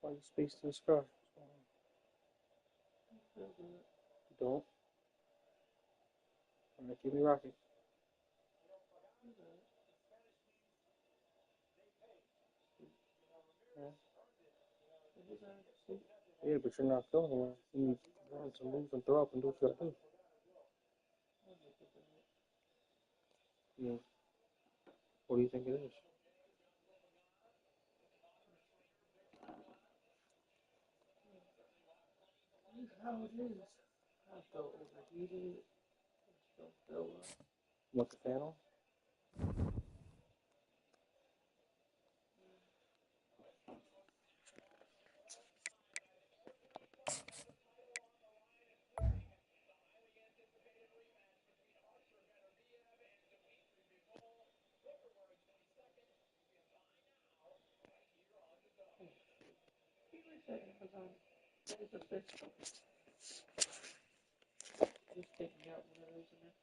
Why you space to the sky? You don't? I'm gonna keep me rocking. Yeah. Yeah, but you're not feeling well. You need to move and throw up and do what you gotta do. Yeah. What do you think it is? How it is. I felt overheated. Don't feel well. You want the fan on? Amazon. There's a fish. Just taking out one of those in there.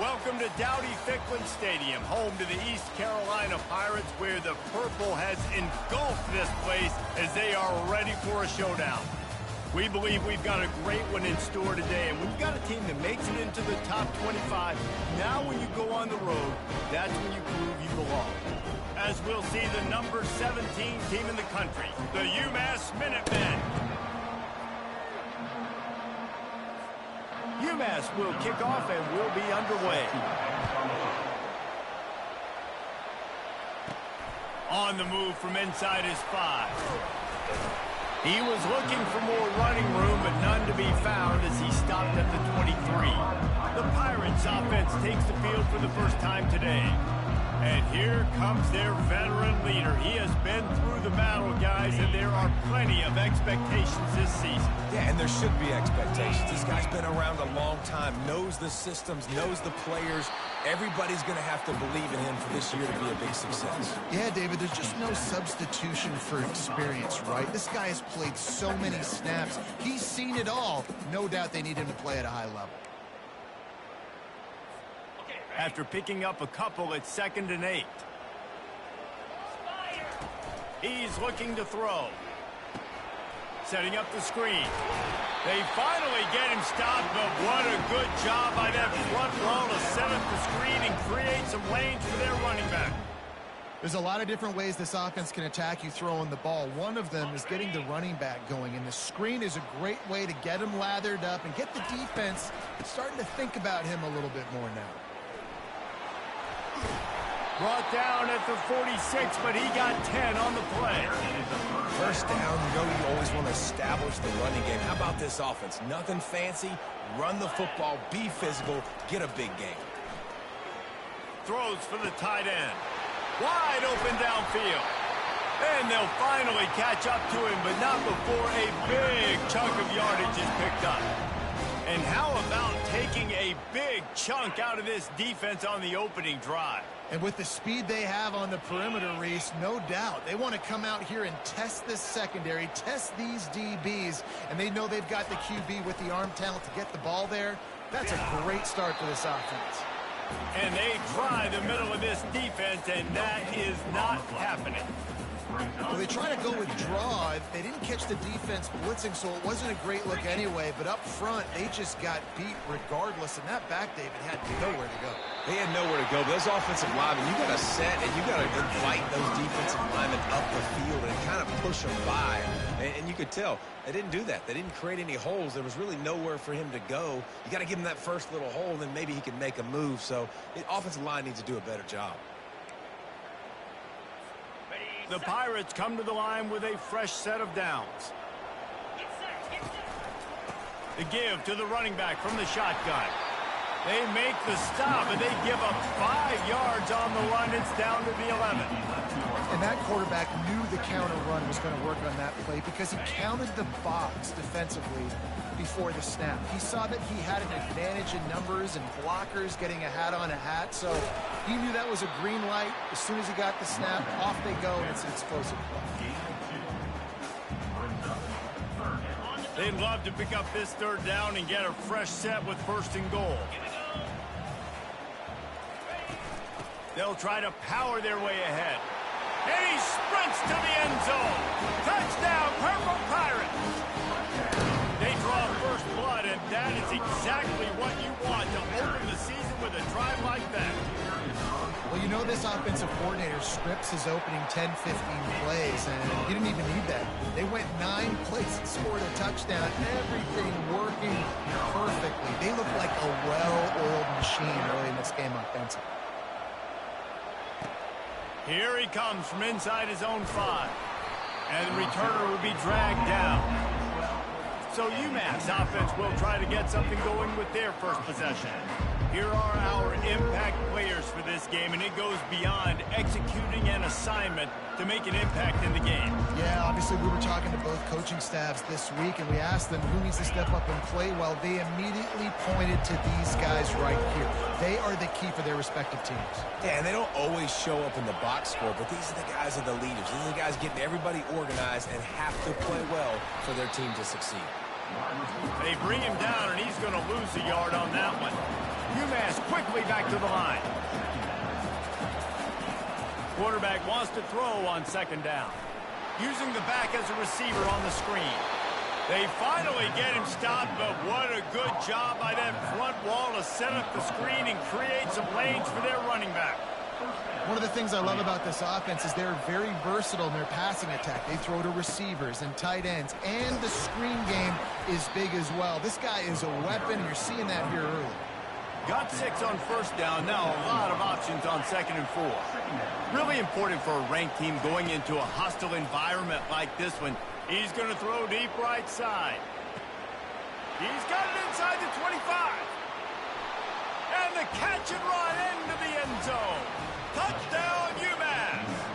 Welcome to Dowdy-Ficklen Stadium, home to the East Carolina Pirates, where the purple has engulfed this place as they are ready for a showdown. We believe we've got a great one in store today, and we've got a team that makes it into the top 25. Now when you go on the road, that's when you prove you belong. As we'll see the number 17 team in the country, the UMass Minutemen. UMass will kick off and will be underway. On the move from inside his 5. He was looking for more running room, but none to be found as he stopped at the 23. The Pirates offense takes the field for the first time today. And here comes their veteran leader. He has been through the battle, guys, and there are plenty of expectations this season. Yeah, and there should be expectations. This guy's been around a long time, knows the systems, knows the players. Everybody's going to have to believe in him for this year to be a big success. Yeah, David, there's just no substitution for experience, right? This guy has played so many snaps. He's seen it all. No doubt they need him to play at a high level. After picking up a couple, it's 2nd and 8. He's looking to throw. Setting up the screen. They finally get him stopped, but what a good job by that front row to set up the screen and create some lanes for their running back. There's a lot of different ways this offense can attack you throwing the ball. One of them is getting the running back going, and the screen is a great way to get him lathered up and get the defense starting to think about him a little bit more now. Brought down at the 46, but he got 10 on the play. First down, you always want to establish the running game. How about this offense? Nothing fancy. Run the football, be physical, get a big game. Throws for the tight end. Wide open downfield. And they'll finally catch up to him, but not before a big chunk of yardage is picked up. And how about taking a big chunk out of this defense on the opening drive? And with the speed they have on the perimeter, Reese, no doubt. They want to come out here and test this secondary, test these DBs, and they know they've got the QB with the arm talent to get the ball there. That's a great start for this offense. And they try the middle of this defense, and that is not happening. Well, they try to go with draw. They didn't catch the defense blitzing, so it wasn't a great look anyway. But up front, they just got beat regardless. And that back, David, had nowhere to go. They had nowhere to go. But those offensive linemen, you got to set and you got to invite those defensive linemen up the field and kind of push them by. And you could tell they didn't do that. They didn't create any holes. There was really nowhere for him to go. You got to give him that first little hole, and then maybe he can make a move. So the offensive line needs to do a better job. The Pirates come to the line with a fresh set of downs. The give to the running back from the shotgun. They make the stop, and they give up 5 yards on the run. It's down to the 11. And that quarterback knew the counter run was going to work on that play because he counted the box defensively before the snap. He saw that he had an advantage in numbers and blockers getting a hat on a hat, so he knew that was a green light. As soon as he got the snap, off they go, and it's an explosive play. They'd love to pick up this 3rd down and get a fresh set with 1st and goal. They'll try to power their way ahead. And he sprints to the end zone. Touchdown, Purple Pirates. They draw first blood, and that is exactly what you want to open the season with a drive like that. Well, you know this offensive coordinator scripts his opening 10, 15 plays, and he didn't even need that. They went 9 plays and scored a touchdown. Everything working perfectly. They look like a well-oiled machine early in this game offensively. Here he comes from inside his own 5. And the returner will be dragged down. So UMass offense will try to get something going with their first possession. Here are our impact players for this game, and it goes beyond executing an assignment to make an impact in the game. Yeah, obviously we were talking to both coaching staffs this week, and we asked them who needs to step up and play well. They immediately pointed to these guys right here. They are the key for their respective teams. Yeah, and they don't always show up in the box score, but these are the guys that are the leaders. These are the guys getting everybody organized and have to play well for their team to succeed. They bring him down, and he's going to lose a yard on that one. UMass quickly back to the line. Quarterback wants to throw on second down. Using the back as a receiver on the screen. They finally get him stopped, but what a good job by that front wall to set up the screen and create some lanes for their running back. One of the things I love about this offense is they're very versatile in their passing attack. They throw to receivers and tight ends, and the screen game is big as well. This guy is a weapon, and you're seeing that here early. Got 6 on first down. Now a lot of options on 2nd and 4. Really important for a ranked team going into a hostile environment like this one. He's going to throw deep right side. He's got it inside the 25. And the catch and run into the end zone. Touchdown, UMass.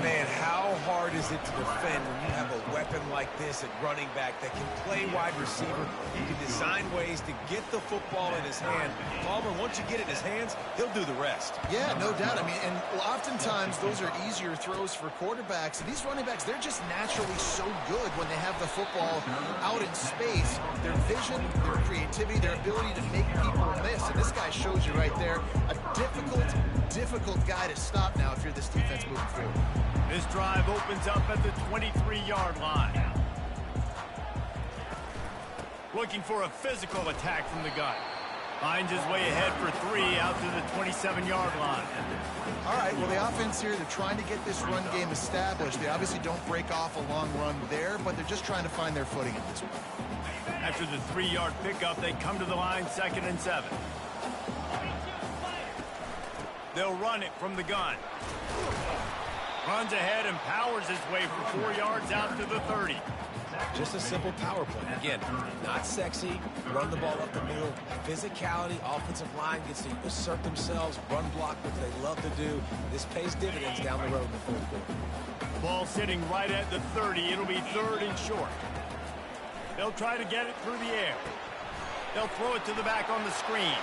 Man, how hard is it to defend when you have a weapon like this at running back that can play wide receiver? You can design ways to get the football in his hand. Palmer, once you get it in his hands, he'll do the rest. Yeah, no doubt. I mean, and oftentimes those are easier throws for quarterbacks. And these running backs, they're just naturally so good when they have the football out in space. Their vision, their creativity, their ability to make people miss. And this guy shows you right there, a difficult guy to stop now if you're this defense moving forward. This drive opens up at the 23-yard line. Looking for a physical attack from the gun. Finds his way ahead for 3 out to the 27-yard line. All right, well, the offense here, they're trying to get this run game established. They obviously don't break off a long run there, but they're just trying to find their footing in this one. After the 3-yard pickup, they come to the line 2nd and 7. They'll run it from the gun. Runs ahead and powers his way for 4 yards out to the 30. Just a simple power play. Again, not sexy, run the ball up the middle, physicality, offensive line gets to assert themselves, run block, which they love to do. This pays dividends down the road in the fourth quarter. Ball sitting right at the 30. It'll be 3rd and short. They'll try to get it through the air. They'll throw it to the back on the screen.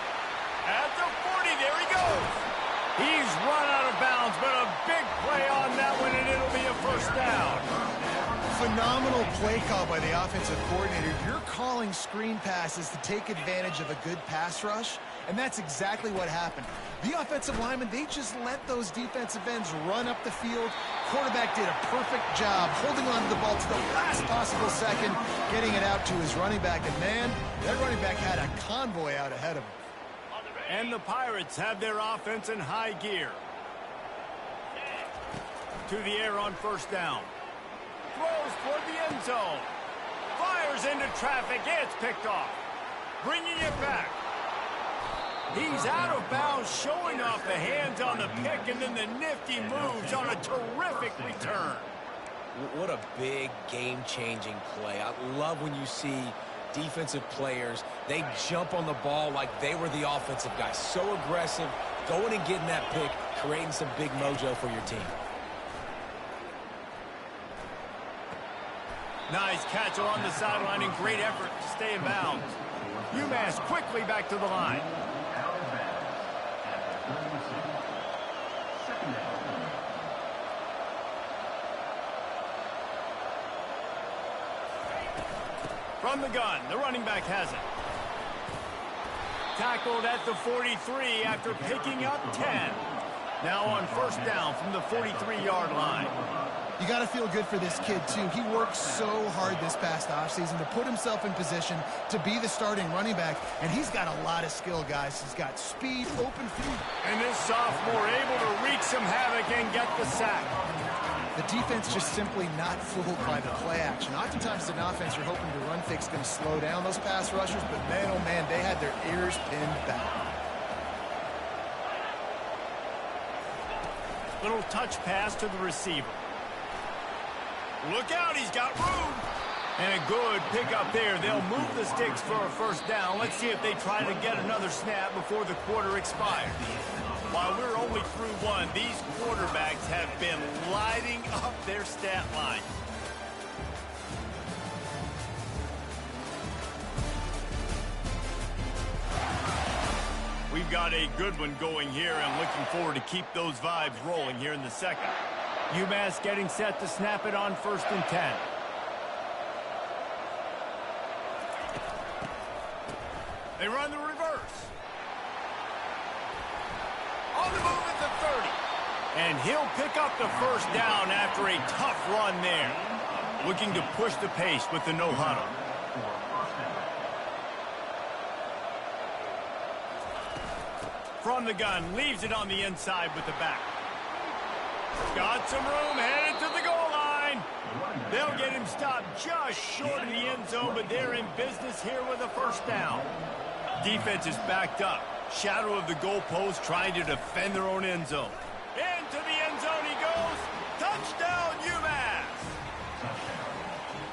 At the 40, there he goes. He's run out of bounds, but a big play on that one, and it'll be a first down. Phenomenal play call by the offensive coordinator. You're calling screen passes to take advantage of a good pass rush, and that's exactly what happened. The offensive linemen, they just let those defensive ends run up the field. Quarterback did a perfect job holding on to the ball to the last possible second, getting it out to his running back, and man, that running back had a convoy out ahead of him. And the Pirates have their offense in high gear. To the air on first down. Throws toward the end zone. Fires into traffic. It's picked off. Bringing it back. He's out of bounds, showing off the hands on the pick, and then the nifty moves on a terrific return. What a big game-changing play. I love when you see defensive players, they jump on the ball like they were the offensive guy. So aggressive, going and getting that pick, creating some big mojo for your team. Nice catch along the sideline and great effort to stay in bounds. UMass quickly back to the line. From the gun, the running back has it. Tackled at the 43 after picking up 10. Now on first down from the 43-yard line. You got to feel good for this kid, too. He worked so hard this past offseason to put himself in position to be the starting running back, and he's got a lot of skill, guys. He's got speed, open field. And this sophomore able to wreak some havoc and get the sack. The defense just simply not fooled by the play action. Oftentimes, an offense, you're hoping the run fake is going to slow down those pass rushers, but man, oh man, they had their ears pinned back. Little touch pass to the receiver. Look out, he's got room. And a good pickup there. They'll move the sticks for a first down. Let's see if they try to get another snap before the quarter expires. While we're only through one, these quarterbacks have been lighting up their stat line. We've got a good one going here and looking forward to keep those vibes rolling here in the second. UMass getting set to snap it on 1st and 10. They run the reverse. On the move at the 30. And he'll pick up the first down after a tough run there. Looking to push the pace with the no huddle. From the gun, leaves it on the inside with the back. Got some room, headed to the goal line. They'll get him stopped just short of the end zone, but they're in business here with a first down. Defense is backed up. Shadow of the goalpost trying to defend their own end zone. Into the end zone he goes. Touchdown, UMass!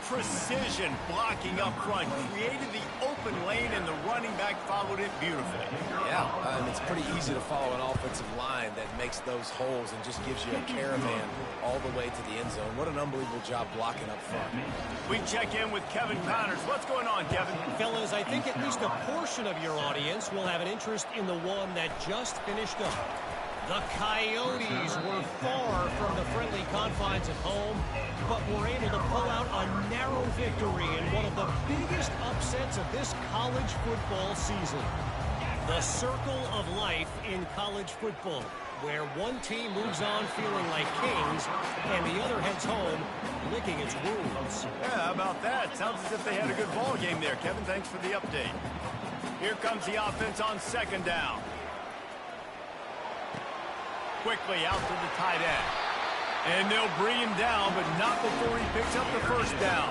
Precision blocking up front. Created the open lane, and the running back followed it beautifully. Yeah, it's pretty easy to follow an offensive line that makes those holes and just gives you a caravan all the way to the end zone. What an unbelievable job blocking up front. We check in with Kevin Connors. What's going on, Kevin? Fellas, I think at least a portion of your audience will have an interest in the one that just finished up. The Coyotes were far from the friendly confines of home, but were able to pull out a narrow victory in one of the biggest upsets of this college football season. The circle of life in college football, where one team moves on feeling like kings and the other heads home licking its wounds. Yeah, how about that? Sounds as if they had a good ball game there. Kevin, thanks for the update. Here comes the offense on second down. Quickly out to the tight end. And they'll bring him down, but not before he picks up the first down.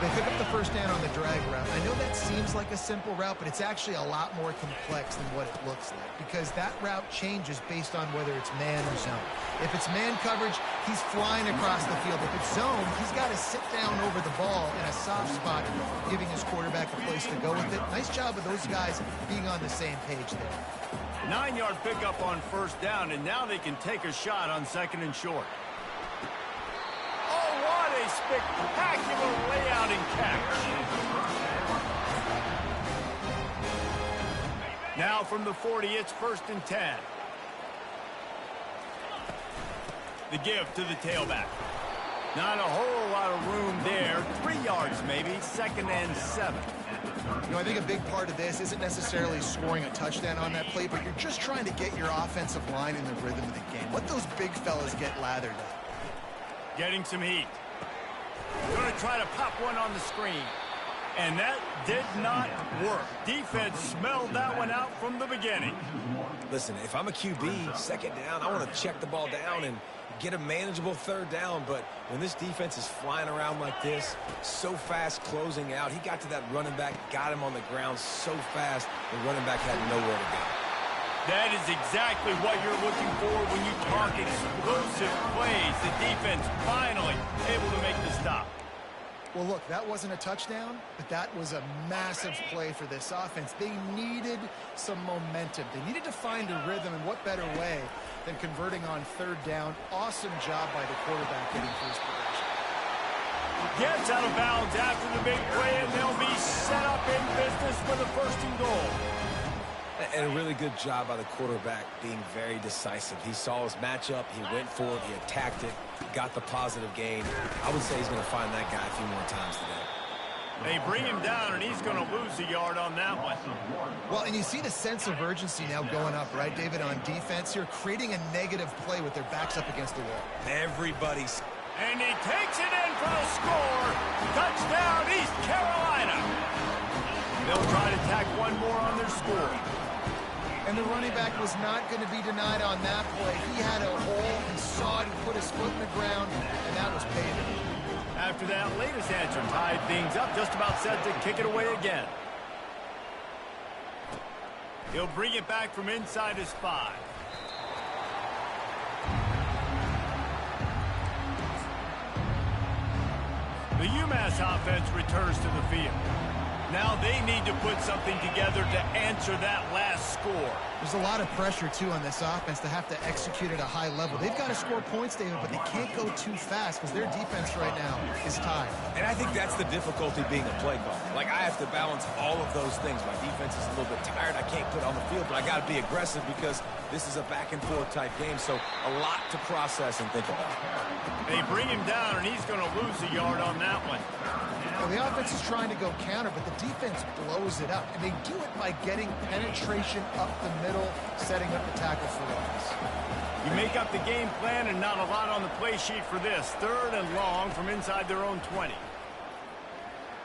They pick up the first down on the drag route. I know that seems like a simple route, but it's actually a lot more complex than what it looks like, because that route changes based on whether it's man or zone. If it's man coverage, he's flying across the field. If it's zone, he's got to sit down over the ball in a soft spot, giving his quarterback a place to go with it. Nice job of those guys being on the same page there. 9-yard pickup on first down, and now they can take a shot on second and short. Oh, what a spectacular layout and catch. Now from the 40, it's first and 10. The give to the tailback. Not a whole lot of room there. 3 yards maybe, second and 7. You know, I think a big part of this isn't necessarily scoring a touchdown on that play, but you're just trying to get your offensive line in the rhythm of the game. Let those big fellas get lathered up. Getting some heat. Going to try to pop one on the screen. And that did not work. Defense smelled that one out from the beginning. Listen, if I'm a QB, second down, I want to check the ball down and get a manageable third down, but when this defense is flying around like this, so fast closing out, he got to that running back, got him on the ground so fast, the running back had nowhere to go. That is exactly what you're looking for when you talk explosive plays. The defense finally able to make the stop. Well, look, that wasn't a touchdown, but that was a massive play for this offense. They needed some momentum. They needed to find a rhythm, and what better way than converting on third down. Awesome job by the quarterback getting first possession. Gets out of bounds after the big play, and they'll be set up in business for the first and goal. And a really good job by the quarterback being very decisive. He saw his matchup, he went for it, he attacked it, got the positive gain. I would say he's going to find that guy a few more times today. They bring him down, and he's going to lose a yard on that one. Well, and you see the sense of urgency now going up, right, David, on defense here, creating a negative play with their backs up against the wall. Everybody's... And he takes it in for the score. Touchdown, East Carolina. They'll try to tack one more on their score. And the running back was not going to be denied on that play. He had a hole, he saw it, he put his foot in the ground, and that was payment. After that latest answer tied things up, just about set to kick it away again. He'll bring it back from inside his 5. The UMass offense returns to the field. Now they need to put something together to answer that last score. There's a lot of pressure, too, on this offense to have to execute at a high level. They've got to score points, David, but they can't go too fast because their defense right now is tired. And I think that's the difficulty being a play caller. Like, I have to balance all of those things. My defense is a little bit tired. I can't put it on the field, but I got to be aggressive because this is a back-and-forth type game, so a lot to process and think about. They bring him down, and he's going to lose a yard on that one. Well, the offense is trying to go counter, but the defense blows it up, and they do it by getting penetration up the middle, setting up the tackle for loss. You make up the game plan and not a lot on the play sheet for this. 3rd and long from inside their own 20.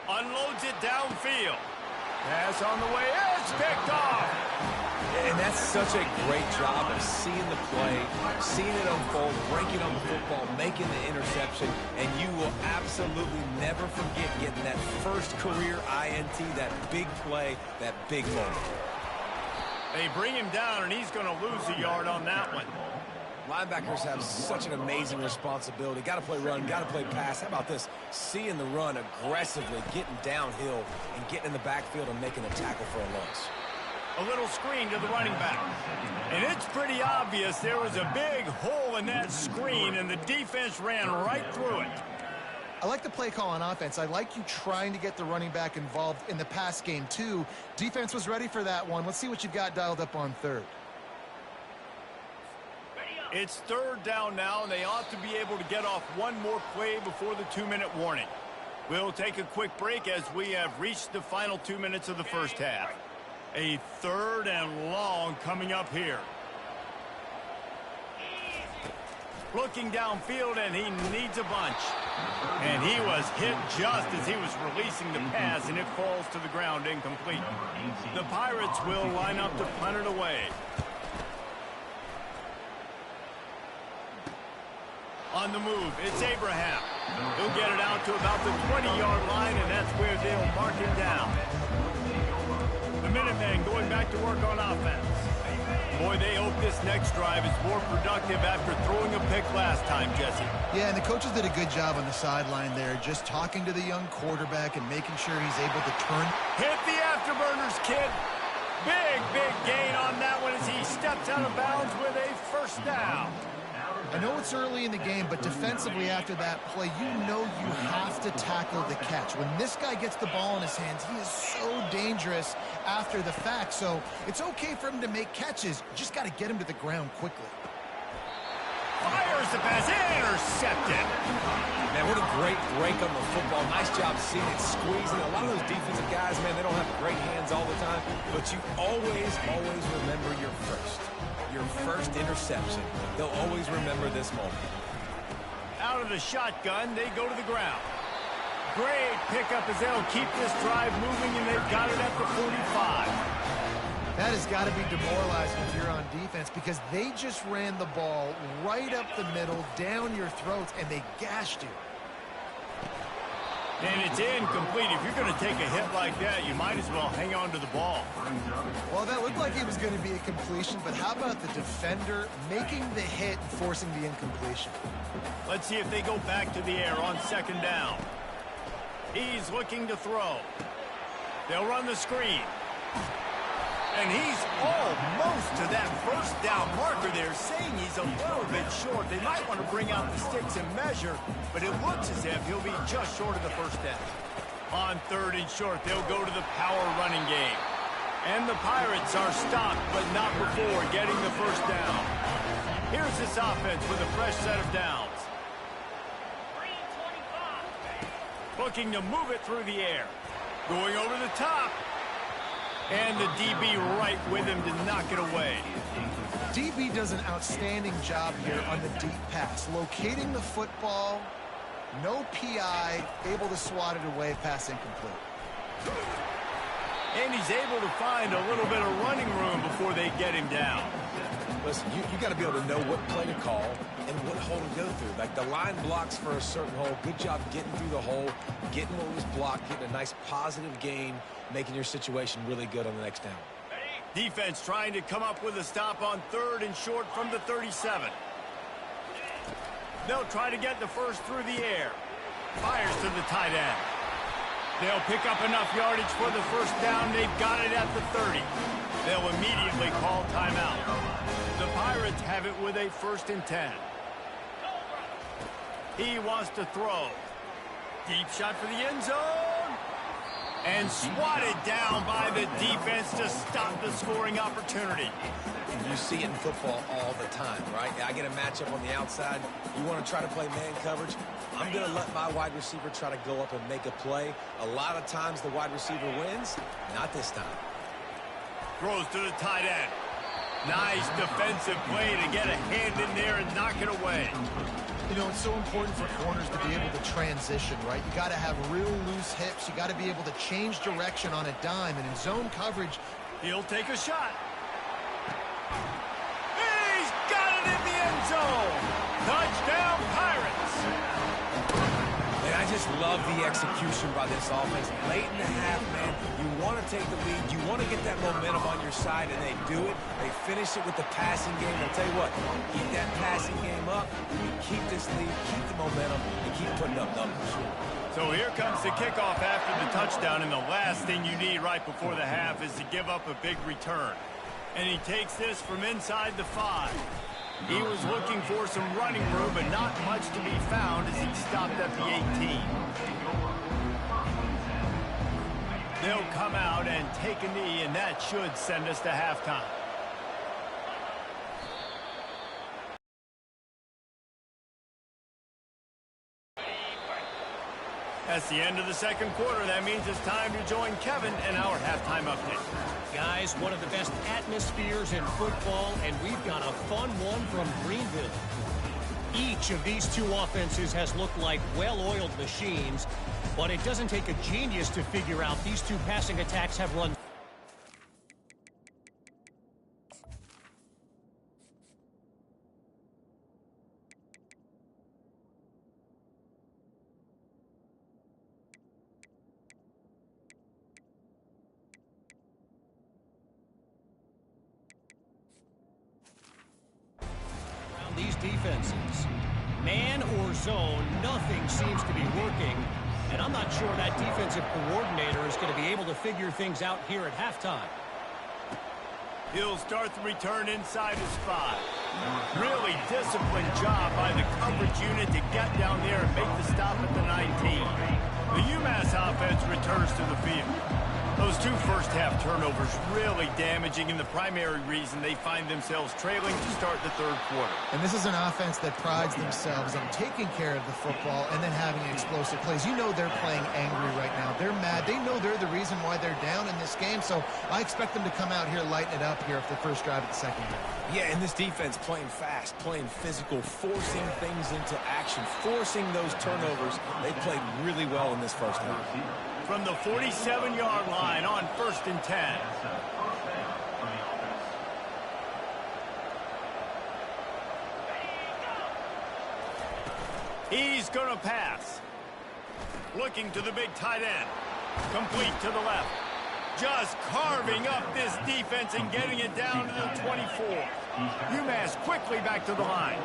Unloads it downfield. Pass on the way. It's picked off. And that's such a great job of seeing the play, seeing it unfold, breaking on the football, making the interception, and you will absolutely never forget getting that first career INT, that big play, that big moment. They bring him down, and he's going to lose a yard on that one. Linebackers have such an amazing responsibility. Got to play run, got to play pass. How about this? Seeing the run aggressively, getting downhill, and getting in the backfield and making a tackle for a loss. A little screen to the running back. And it's pretty obvious there was a big hole in that screen, and the defense ran right through it. I like the play call on offense. I like you trying to get the running back involved in the pass game, too. Defense was ready for that one. Let's see what you've got dialed up on 3rd. It's 3rd down now, and they ought to be able to get off one more play before the 2-minute warning. We'll take a quick break as we have reached the final 2 minutes of the first half. A 3rd and long coming up here. Looking downfield, and he needs a bunch. And he was hit just as he was releasing the pass, and it falls to the ground incomplete. The Pirates will line up to punt it away. On the move, it's Abraham. He'll get it out to about the 20-yard line, and that's where they'll mark him down. The Minutemen going back to work on offense. Boy, they hope this next drive is more productive after throwing a pick last time, Jesse. Yeah, and the coaches did a good job on the sideline there, just talking to the young quarterback and making sure he's able to turn. Hit the afterburners, kid. Big gain on that one as he steps out of bounds with a 1st down. I know it's early in the game, but defensively after that play, you know you have to tackle the catch. When this guy gets the ball in his hands, he is so dangerous after the fact. So it's okay for him to make catches. You just got to get him to the ground quickly. Fires the pass, intercepted. Man, what a great break on the football. Nice job seeing it squeezing. A lot of those defensive guys, man, they don't have great hands all the time, but you always remember your first interception. They'll always remember this moment. Out of the shotgun, they go to the ground. Great pickup as they'll keep this drive moving, and they've got it at the 45. That has got to be demoralizing if you're on defense because they just ran the ball right up the middle, down your throats, and they gashed you. And it's incomplete. If you're going to take a hit like that, you might as well hang on to the ball. Well, that looked like it was going to be a completion, but how about the defender making the hit and forcing the incompletion? Let's see if they go back to the air on 2nd down. He's looking to throw. They'll run the screen. And he's almost to that 1st down marker there, saying he's a little bit short. They might want to bring out the sticks and measure, but it looks as if he'll be just short of the 1st down. On 3rd and short, they'll go to the power running game. And the Pirates are stopped, but not before getting the 1st down. Here's this offense with a fresh set of downs. Looking to move it through the air. Going over the top. And the DB right with him to knock it away. DB does an outstanding job here on the deep pass. Locating the football, no PI, able to swat it away, pass incomplete. And he's able to find a little bit of running room before they get him down. Listen, you got to be able to know what play to call and what hole to go through. Like the line blocks for a certain hole. Good job getting through the hole, getting what was blocked, getting a nice positive gain, making your situation really good on the next down. Defense trying to come up with a stop on 3rd and short from the 37. They'll try to get the 1st through the air. Fires to the tight end. They'll pick up enough yardage for the 1st down. They've got it at the 30. They'll immediately call timeout. The Pirates have it with a 1st and 10. He wants to throw. Deep shot for the end zone. And swatted down by the defense to stop the scoring opportunity. You see it in football all the time, right? I get a matchup on the outside. You want to try to play man coverage? I'm going to let my wide receiver try to go up and make a play. A lot of times the wide receiver wins. Not this time. Throws to the tight end. Nice defensive play to get a hand in there and knock it away. You know, it's so important for corners to be able to transition, right? You got to have real loose hips. You got to be able to change direction on a dime. And in zone coverage, he'll take a shot. He's got it in the end zone. Touchdown, Pirates. And I just love the execution by this offense. Late in the half, man, you want to take the lead. You want to get that momentum on your side, and they do it. They finish it with the passing game. I'll tell you what, keep that passing game up. You keep this lead, keep the momentum, and keep putting up numbers. So here comes the kickoff after the touchdown, and the last thing you need right before the half is to give up a big return. And he takes this from inside the 5. He was looking for some running room, but not much to be found as he stopped at the 18. They'll come out and take a knee, and that should send us to halftime. That's the end of the second quarter. That means it's time to join Kevin in our halftime update. Guys, one of the best atmospheres in football, and we've got a fun one from Greenville. Each of these two offenses has looked like well-oiled machines, but it doesn't take a genius to figure out these two passing attacks have run. These defenses, man or zone, nothing seems to be working, and I'm not sure that defensive coordinator is going to be able to figure things out here at halftime. He'll start the return inside his 5. Really disciplined job by the coverage unit to get down there and make the stop at the 19. The UMass offense returns to the field. Those two first-half turnovers really damaging, and the primary reason they find themselves trailing to start the third quarter. and this is an offense that prides themselves on taking care of the football and then having explosive plays. You know they're playing angry right now. They're mad. They know they're the reason why they're down in this game, so I expect them to come out here, lighten it up here for the first drive of the second half. Yeah, and this defense playing fast, playing physical, forcing things into action, forcing those turnovers. They played really well in this first half. From the 47-yard line on 1st and 10. He's going to pass. Looking to the big tight end. Complete to the left. Just carving up this defense and getting it down to the 24. UMass quickly back to the line.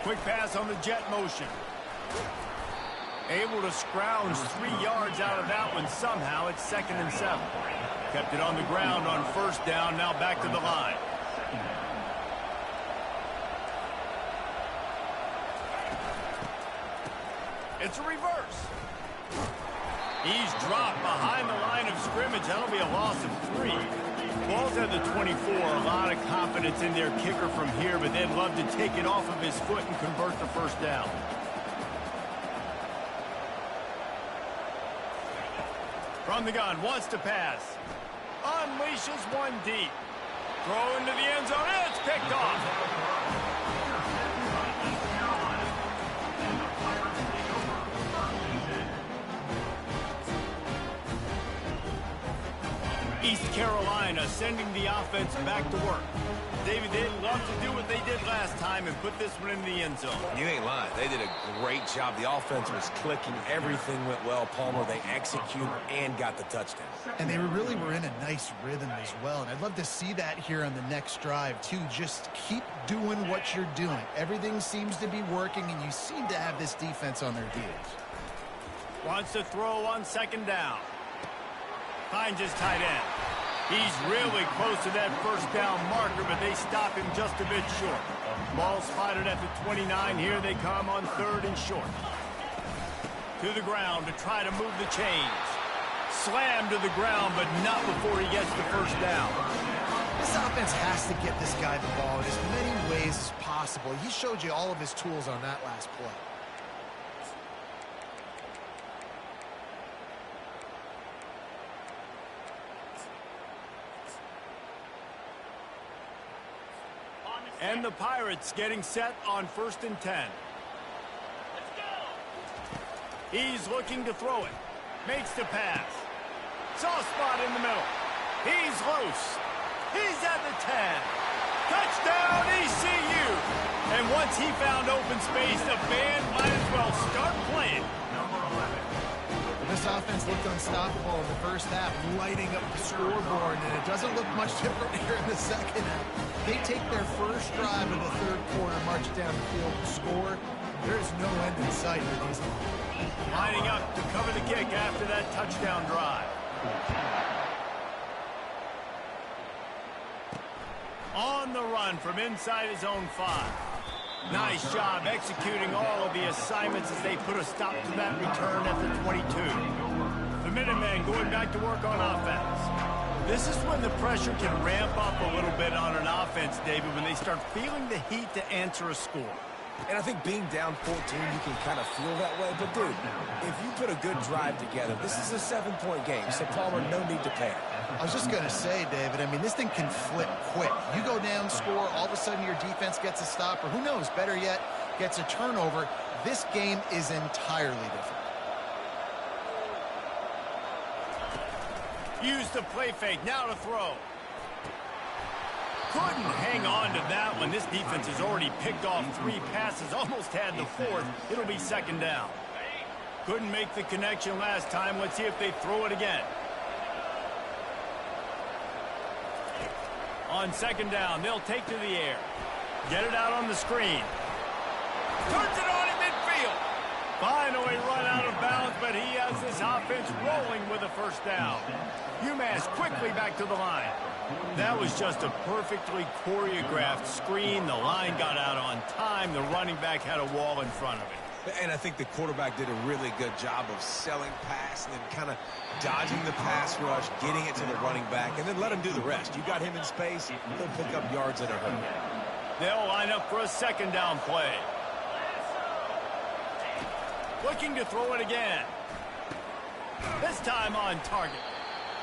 Quick pass on the jet motion. Able to scrounge 3 yards out of that one somehow. It's 2nd and 7. Kept it on the ground on 1st down. Now back to the line. It's a reverse. He's dropped behind the line of scrimmage. That'll be a loss of 3. Ball's at the 24. A lot of confidence in their kicker from here, but they'd love to take it off of his foot and convert the first down. From the gun, wants to pass. Unleashes one deep. Throw into the end zone. It's picked off. East Carolina sending the offense back to work. David, they'd love to do what they did last time and put this one in the end zone. You ain't lying. They did a great job. The offense was clicking. Everything went well. Palmer, they executed and got the touchdown. And they really were in a nice rhythm as well. And I'd love to see that here on the next drive, too. Just keep doing what you're doing. Everything seems to be working, and you seem to have this defense on their heels. Wants to throw on 2nd down. Finds his tight end. He's really close to that first down marker, but they stop him just a bit short. Ball spotted at the 29. Here they come on 3rd and short. To the ground to try to move the chains. Slammed to the ground, but not before he gets the first down. This offense has to get this guy the ball in as many ways as possible. He showed you all of his tools on that last play. And the Pirates getting set on 1st and 10. He's looking to throw it. Makes the pass. Soft spot in the middle. He's loose. He's at the 10. Touchdown, ECU. And once he found open space, the band might as well start playing. This offense looked unstoppable in the first half, lighting up the scoreboard, and it doesn't look much different here in the second half. They take their first drive of the 3rd quarter, march it down the field, and score. There's no end in sight for these. Lining up to cover the kick after that touchdown drive. On the run from inside his own 5. Nice job executing all of the assignments as they put a stop to that return at the 22. The Minutemen going back to work on offense. This is when the pressure can ramp up a little bit on an offense, David, when they start feeling the heat to answer a score. And I think being down 14, you can kind of feel that way. But, dude, if you put a good drive together, this is a 7-point game. So, Palmer, no need to panic. I was just going to say, David, I mean, this thing can flip quick. You go down, score, all of a sudden your defense gets a stop, or who knows, better yet, gets a turnover. This game is entirely different. Use the play fake, now to throw. Couldn't hang on to that one. This defense has already picked off 3 passes, almost had the 4th. It'll be 2nd down. Couldn't make the connection last time. Let's see if they throw it again. On 2nd down, they'll take to the air. Get it out on the screen. Turns it on in midfield. Finally run out of bounds, but he has this offense rolling with a first down. UMass quickly back to the line. That was just a perfectly choreographed screen. The line got out on time. The running back had a wall in front of it. And I think the quarterback did a really good job of selling pass and then kind of dodging the pass rush, getting it to the running back, and then let him do the rest. You got him in space, he'll pick up yards in a hurry. They'll line up for a 2nd down play. Looking to throw it again. This time on target.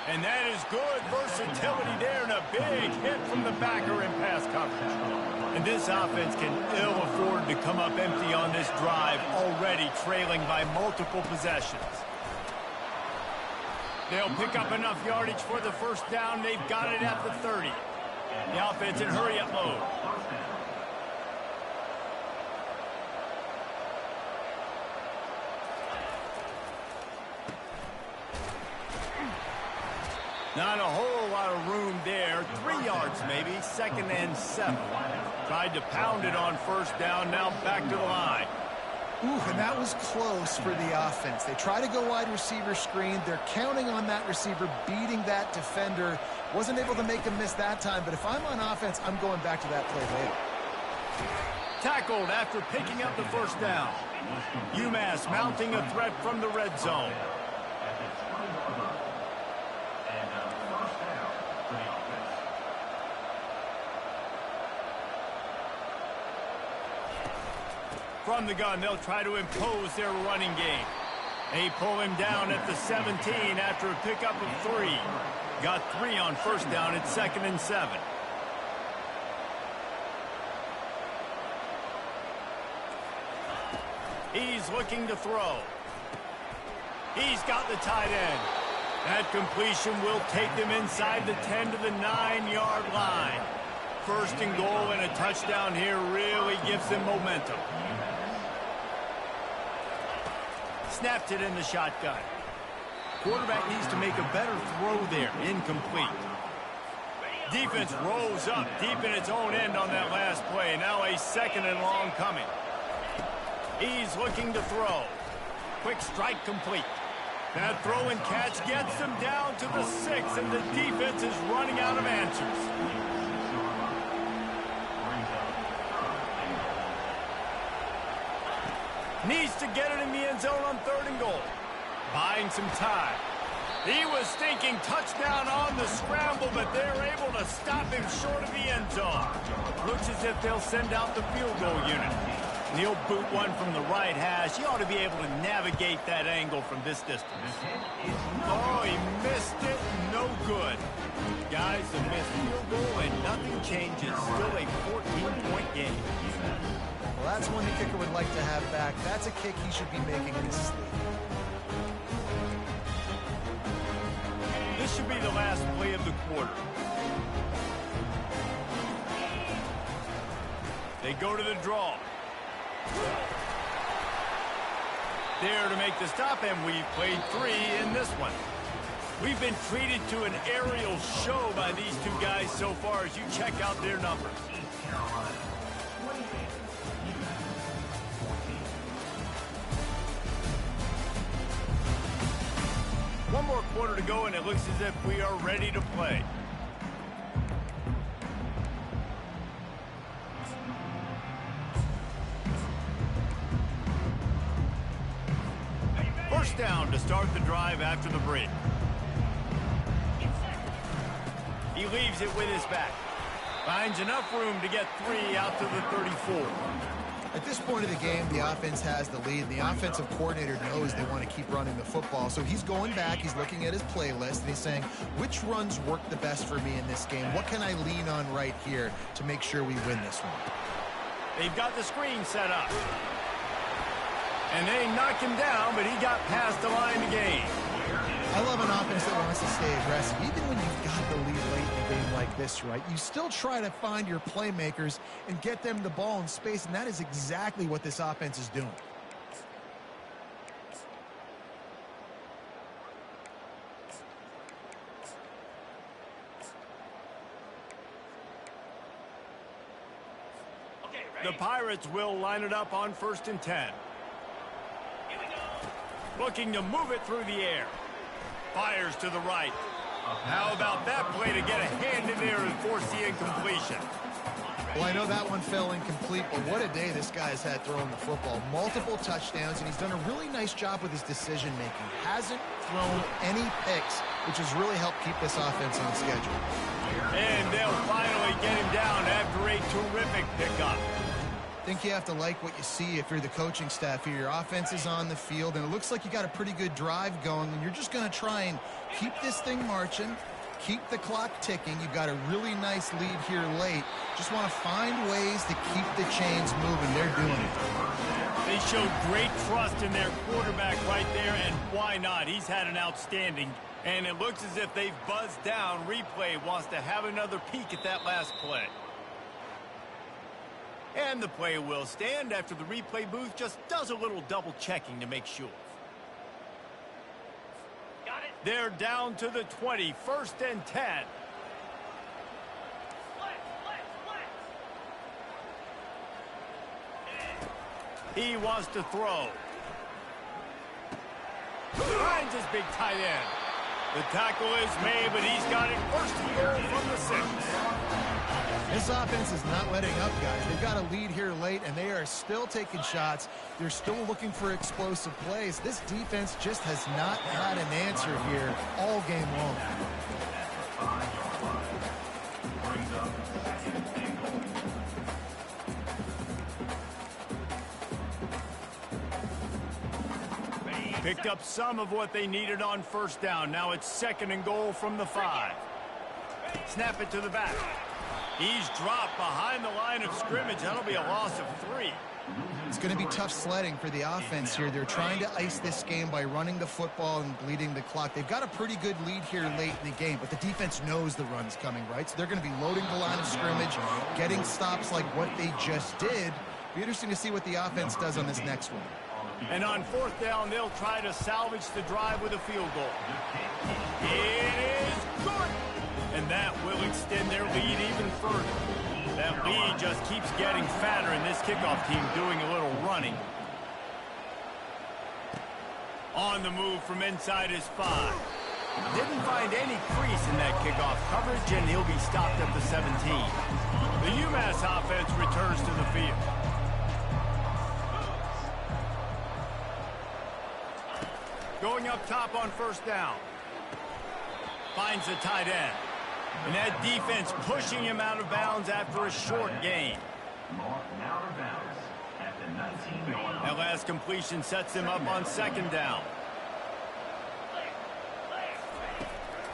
And that is good versatility there and a big hit from the backer in pass coverage. And this offense can ill afford to come up empty on this drive, already trailing by multiple possessions. They'll pick up enough yardage for the first down. They've got it at the 30. The offense in hurry-up mode. Not a whole lot of room there. 3 yards maybe. 2nd and 7. Tried to pound it on first down. Now back to the line. Ooh, and that was close for the offense. They try to go wide receiver screen. They're counting on that receiver beating that defender. Wasn't able to make him miss that time, but if I'm on offense, I'm going back to that play later. Tackled after picking up the first down. UMass mounting a threat from the red zone. From the gun, they'll try to impose their running game. They pull him down at the 17 after a pickup of 3. Got 3 on first down at 2nd and 7. He's looking to throw. He's got the tight end. That completion will take them inside the 10 to the 9-yard line. 1st and goal and a touchdown here really gives them momentum. Snapped it in the shotgun. Quarterback needs to make a better throw there. Incomplete. Defense rolls up deep in its own end on that last play. Now a 2nd and long coming. He's looking to throw. Quick strike complete. That throw and catch gets them down to the 6, and the defense is running out of answers. Needs to get it in the end zone on 3rd and goal. Buying some time. He was thinking touchdown on the scramble, but they're able to stop him short of the end zone. Looks as if they'll send out the field goal unit. And he'll boot one from the right hash. He ought to be able to navigate that angle from this distance. Oh, he missed it. No good. Guys, a missed field goal and nothing changes. Still a 14-point game. Well, that's one the kicker would like to have back. That's a kick he should be making in his sleep. This should be the last play of the quarter. They go to the draw. There to make the stop, and we've played 3 in this one. We've been treated to an aerial show by these two guys so far as you check out their numbers. One more quarter to go, and it looks as if we are ready to play. First down to start the drive after the break. He leaves it with his back. Finds enough room to get 3 out to the 34. At this point of the game, the offense has the lead. The offensive coordinator knows they want to keep running the football. So he's going back, he's looking at his playlist, and he's saying, which runs work the best for me in this game? What can I lean on right here to make sure we win this one? They've got the screen set up. And they knock him down, but he got past the line to gain. I love an offense that wants to stay aggressive. Even when you've got the lead late in a game like this, right, you still try to find your playmakers and get them the ball in space, and that is exactly what this offense is doing. The Pirates will line it up on 1st and 10. Looking to move it through the air. Fires to the right. How about that play to get a hand in there and force the incompletion? Well, I know that one fell incomplete, but what a day this guy's had throwing the football. Multiple touchdowns, and he's done a really nice job with his decision-making. Hasn't thrown any picks, which has really helped keep this offense on schedule. And they'll finally get him down after a terrific pickup. I think you have to like what you see if you're the coaching staff here. Your offense is on the field, and it looks like you got a pretty good drive going, and you're just going to try and keep this thing marching, keep the clock ticking. You've got a really nice lead here late. Just want to find ways to keep the chains moving. They're doing it. They showed great trust in their quarterback right there, and why not? He's had an outstanding, and it looks as if they've buzzed down. Replay wants to have another peek at that last play. And the play will stand after the replay booth just does a little double checking to make sure. Got it. They're down to the 20, 1st and 10. He wants to throw. Finds his big tight end. The tackle is made, but he's got it 1st and goal from the 6. This offense is not letting up, guys. They've got a lead here late, and they are still taking shots. They're still looking for explosive plays. This defense just has not had an answer here all game long. Picked up some of what they needed on 1st down. Now it's 2nd and goal from the 5. Snap it to the back. He's dropped behind the line of scrimmage. That'll be a loss of 3. It's going to be tough sledding for the offense here. They're trying to ice this game by running the football and bleeding the clock. They've got a pretty good lead here late in the game, but the defense knows the run's coming, right? So they're going to be loading the line of scrimmage, getting stops like what they just did. Be interesting to see what the offense does on this next one. And on 4th down, they'll try to salvage the drive with a field goal. It is good! And that will extend their lead even further. That lead just keeps getting fatter, and this kickoff team doing a little running. On the move from inside his 5. Didn't find any crease in that kickoff coverage, and he'll be stopped at the 17. The UMass offense returns to the field. Going up top on first down. Finds the tight end. And that defense pushing him out of bounds after a short gain. That last completion sets him up on second down.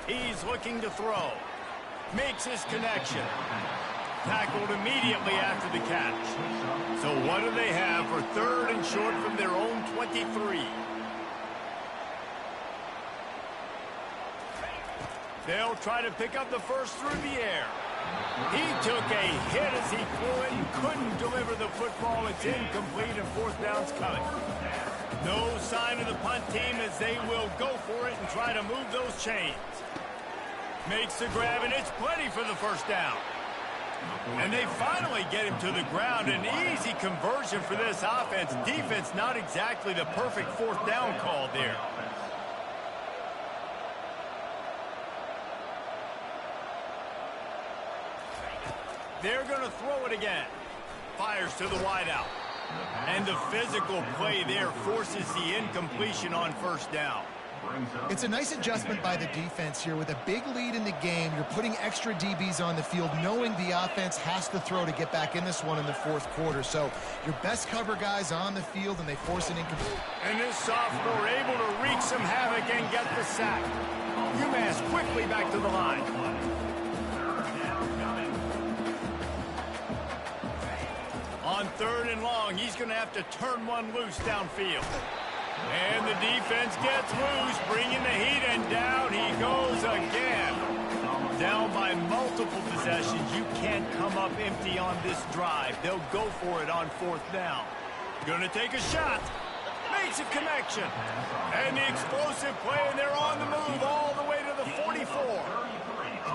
He's looking to throw. Makes his connection. Tackled immediately after the catch. So what do they have for third and short from their own 23? They'll try to pick up the first through the air. He took a hit as he threw it and couldn't deliver the football. It's incomplete and fourth down's coming. No sign of the punt team as they will go for it and try to move those chains. Makes the grab, and it's plenty for the first down. And they finally get him to the ground. An easy conversion for this offense. Defense not exactly the perfect fourth down call there. They're going to throw it again. Fires to the wideout. And the physical play there forces the incompletion on first down. It's a nice adjustment by the defense here. With a big lead in the game, you're putting extra DBs on the field, knowing the offense has to throw to get back in this one in the fourth quarter. So your best cover guys on the field, and they force an incomplete. And this sophomore able to wreak some havoc and get the sack. UMass quickly back to the line. On third and long, he's going to have to turn one loose downfield. And the defense gets loose, bringing the heat, and down he goes again. Down by multiple possessions. You can't come up empty on this drive. They'll go for it on fourth down. Going to take a shot. Makes a connection. And the explosive play, and they're on the move all the way to the 44.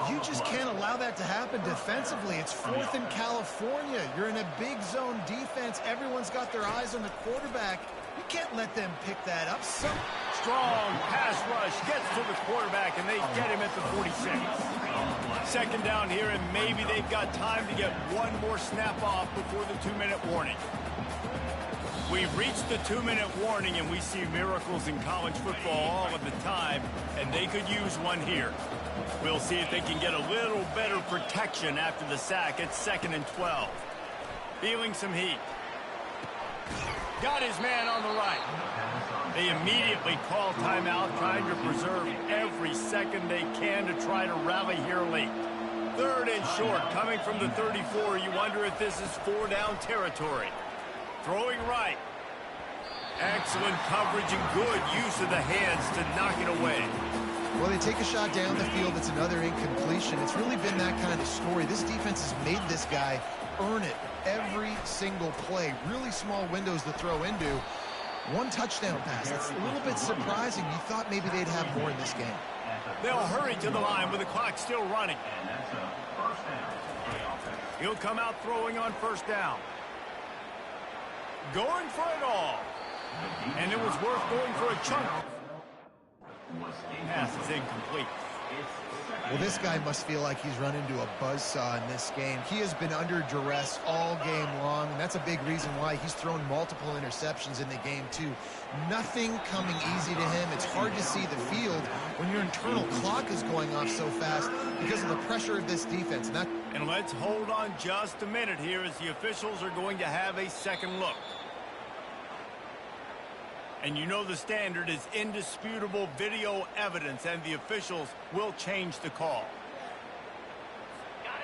You just can't allow that to happen defensively. It's fourth in California. You're in a big zone defense. Everyone's got their eyes on the quarterback. You can't let them pick that up. Strong pass rush gets to the quarterback, and they get him at the 46. Second down here, and maybe they've got time to get one more snap off before the 2-minute warning. We've reached the 2-minute warning, and we see miracles in college football all of the time, and they could use one here. We'll see if they can get a little better protection after the sack at 2nd and 12. Feeling some heat. Got his man on the right. They immediately call timeout, trying to preserve every second they can to try to rally here late. Third and short, coming from the 34. You wonder if this is 4-down territory. Throwing right. Excellent coverage and good use of the hands to knock it away. Well, they take a shot down the field. It's another incompletion. It's really been that kind of story. This defense has made this guy earn it every single play. Really small windows to throw into. One touchdown pass. That's a little bit surprising. You thought maybe they'd have more in this game. They'll hurry to the line with the clock still running. He'll come out throwing on first down. Going for it all. And it was worth going for a chunk. Pass is incomplete. Well, this guy must feel like he's run into a buzzsaw in this game. He has been under duress all game long, and that's a big reason why he's thrown multiple interceptions in the game, too. Nothing coming easy to him. It's hard to see the field when your internal clock is going off so fast because of the pressure of this defense. And let's hold on just a minute here as the officials are going to have a second look. And you know the standard is indisputable video evidence, and the officials will change the call.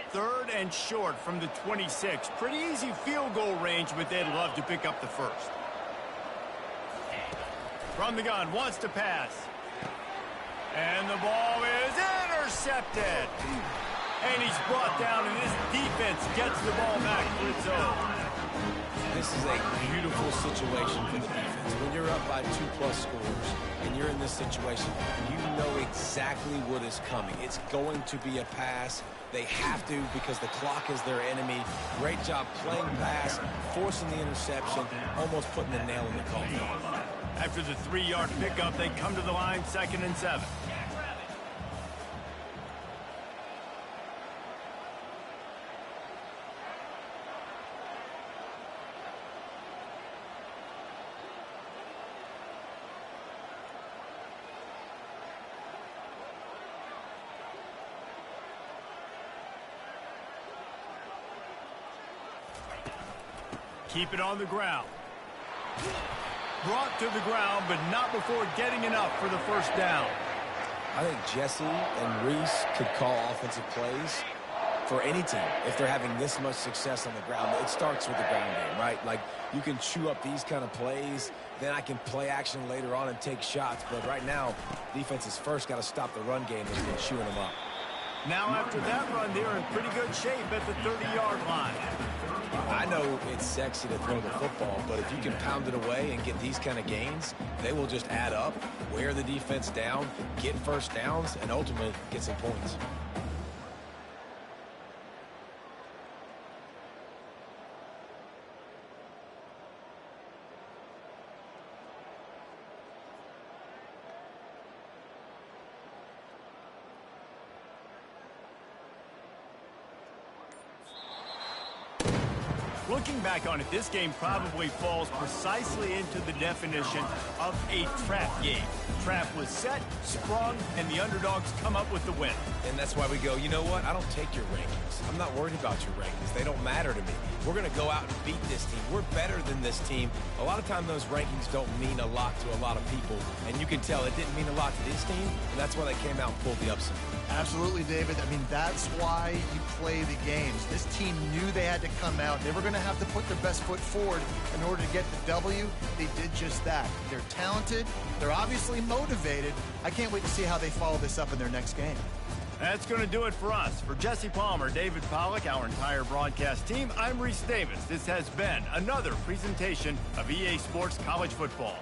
Third and short from the 26. Pretty easy field goal range, but they'd love to pick up the first. From the gun, wants to pass. And the ball is intercepted. And he's brought down, and this defense gets the ball back for its own. This is a beautiful situation for the defense. When you're up by 2+ scores and you're in this situation, you know exactly what is coming. It's going to be a pass. They have to because the clock is their enemy. Great job playing pass, forcing the interception, almost putting the nail in the coffin. After the 3-yard pickup, they come to the line 2nd and 7. Keep it on the ground. Brought to the ground, but not before getting enough for the first down. I think Jesse and Reese could call offensive plays for any team if they're having this much success on the ground. It starts with the ground game, right? Like, you can chew up these kind of plays, then I can play action later on and take shots. But right now, defense has first got to stop the run game that's been chewing them up. Now after that run, they're in pretty good shape at the 30-yard line. I know it's sexy to throw the football, but if you can pound it away and get these kind of gains, they will just add up, wear the defense down, get first downs, and ultimately get some points. Looking back on it, this game probably falls precisely into the definition of a trap game. Trap was set, sprung, and the underdogs come up with the win. And that's why we go, you know what? I don't take your rankings. I'm not worried about your rankings. They don't matter to me. We're going to go out and beat this team. We're better than this team. A lot of times those rankings don't mean a lot to a lot of people. And you can tell it didn't mean a lot to this team, and that's why they came out and pulled the upset. Absolutely, David. I mean, that's why you play the games. This team knew they had to come out. They were going to have to put their best foot forward in order to get the W. They did just that. They're talented. They're obviously motivated. I can't wait to see how they follow this up in their next game. That's going to do it for us. For Jesse Palmer, David Pollack, our entire broadcast team, I'm Reese Davis. This has been another presentation of EA Sports College Football.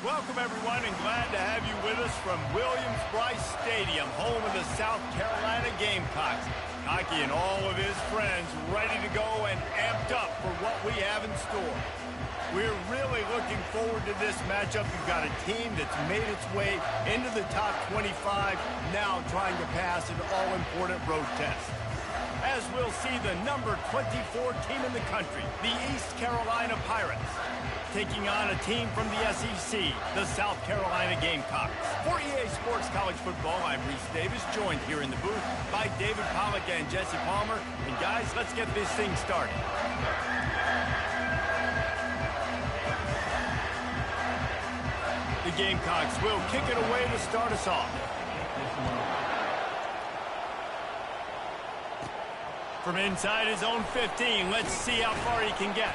Welcome, everyone, and glad to have you with us from Williams-Brice Stadium, home of the South Carolina Gamecocks. Hockey and all of his friends ready to go and amped up for what we have in store. We're really looking forward to this matchup. You've got a team that's made its way into the top 25, now trying to pass an all-important road test. As we'll see the number 24 team in the country, the East Carolina Pirates, taking on a team from the SEC, the South Carolina Gamecocks. For EA Sports College Football, I'm Reese Davis, joined here in the booth by David Pollack and Jesse Palmer. And guys, let's get this thing started. The Gamecocks will kick it away to start us off. From inside his own 15, let's see how far he can get.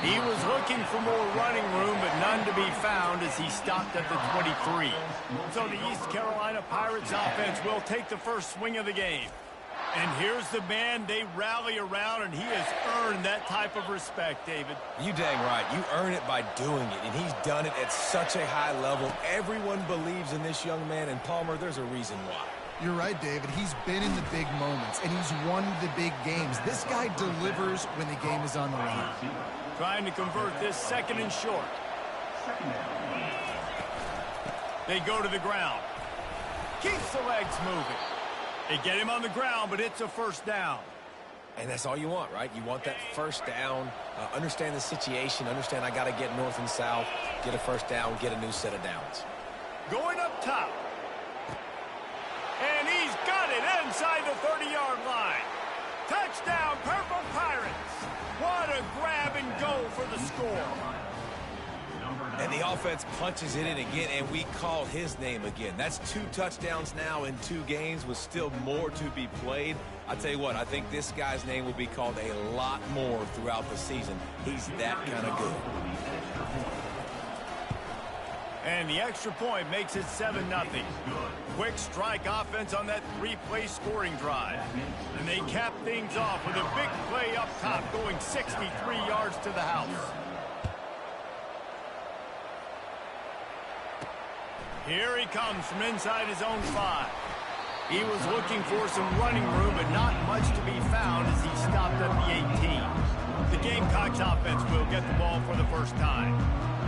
He was looking for more running room, but none to be found as he stopped at the 23. So the East Carolina Pirates offense will take the first swing of the game. And here's the man they rally around, and he has earned that type of respect, David. You dang right. You earn it by doing it, and he's done it at such a high level. Everyone believes in this young man, and Palmer, there's a reason why. You're right, David. He's been in the big moments, and he's won the big games. This guy delivers when the game is on the line. Trying to convert this second and short. They go to the ground. Keeps the legs moving. They get him on the ground, but it's a first down. And that's all you want, right? You want that first down, understand the situation, understand I got to get north and south, get a first down, get a new set of downs. Going up top. And he's got it inside the 30-yard line. Touchdown, Purple Pirates. What a grab and go for the score. And the offense punches it in again, and we call his name again. That's 2 touchdowns now in 2 games with still more to be played. I tell you what, I think this guy's name will be called a lot more throughout the season. He's that kind of good. And the extra point makes it 7-0. Quick strike offense on that 3-play scoring drive. And they cap things off with a big play up top going 63 yards to the house. Here he comes from inside his own 5. He was looking for some running room, but not much to be found as he stopped at the 18. The Gamecocks offense will get the ball for the first time.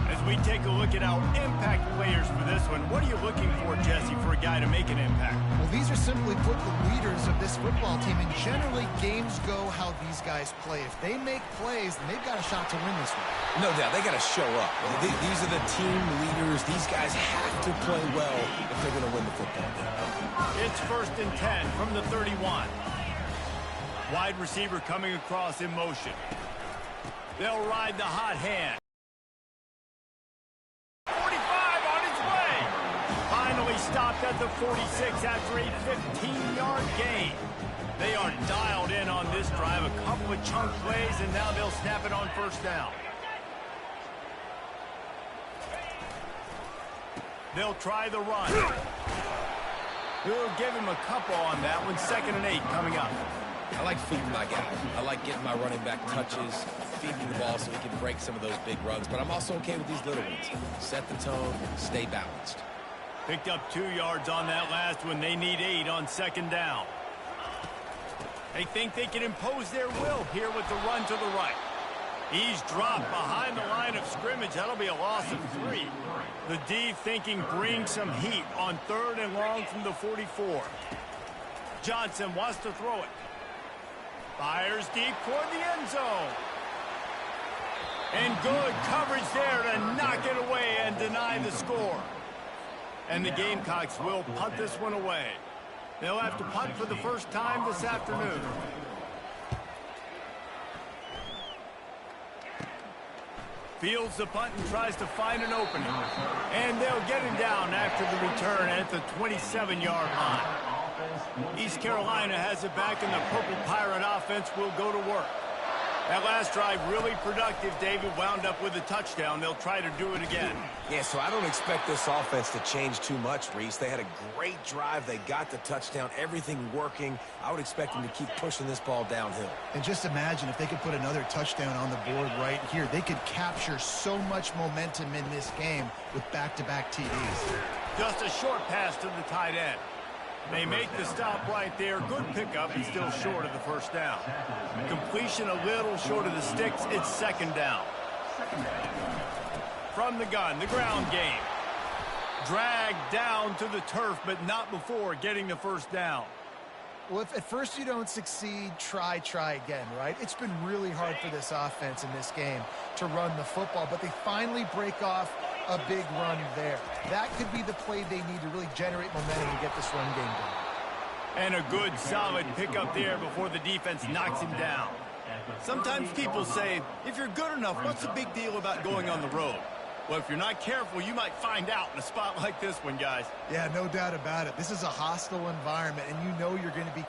As we take a look at our impact players for this one, what are you looking for, Jesse, for a guy to make an impact? Well, these are simply put the leaders of this football team, and generally games go how these guys play. If they make plays, then they've got a shot to win this one. No doubt, they got to show up. These are the team leaders. These guys have to play well if they're going to win the football game. It's 1st and 10 from the 31. Wide receiver coming across in motion. They'll ride the hot hand. 45 on its way. Finally stopped at the 46 after a 15-yard gain. They are dialed in on this drive. A couple of chunk plays, and now they'll snap it on first down. They'll try the run. We'll give him a couple on that one. 2nd and 8 coming up. I like feeding my guy. I like getting my running back touches, feeding the ball so he can break some of those big runs. But I'm also okay with these little ones. Set the tone, stay balanced. Picked up 2 yards on that last one. They need 8 on 2nd down. They think they can impose their will here with the run to the right. He's dropped behind the line of scrimmage. That'll be a loss of 3. The D thinking bring some heat on 3rd and long from the 44. Johnson wants to throw it. Fires deep toward the end zone. And good coverage there to knock it away and deny the score. And the Gamecocks will punt this one away. They'll have to punt for the first time this afternoon. Fields the punt and tries to find an opening. And they'll get him down after the return at the 27-yard line. East Carolina has it back, and the Purple Pirate offense will go to work. That last drive really productive. David wound up with a touchdown. They'll try to do it again. Yeah, so I don't expect this offense to change too much, Reese. They had a great drive. They got the touchdown, everything working. I would expect them to keep pushing this ball downhill. And just imagine if they could put another touchdown on the board right here. They could capture so much momentum in this game with back-to-back TDs. Just a short pass to the tight end. They make the stop right there. Good pickup and still short of the first down. Completion a little short of the sticks. It's second down. From the gun, the ground game. Dragged down to the turf, but not before getting the first down. Well, if at first you don't succeed, try again, right? It's been really hard for this offense in this game to run the football, but they finally break off a big run there. That could be the play they need to really generate momentum and get this run game going. And a good, solid pickup there before the defense knocks him down. Sometimes people say, if you're good enough, what's the big deal about going on the road? Well, if you're not careful, you might find out in a spot like this one, guys. Yeah, no doubt about it. This is a hostile environment, and you know you're going to be...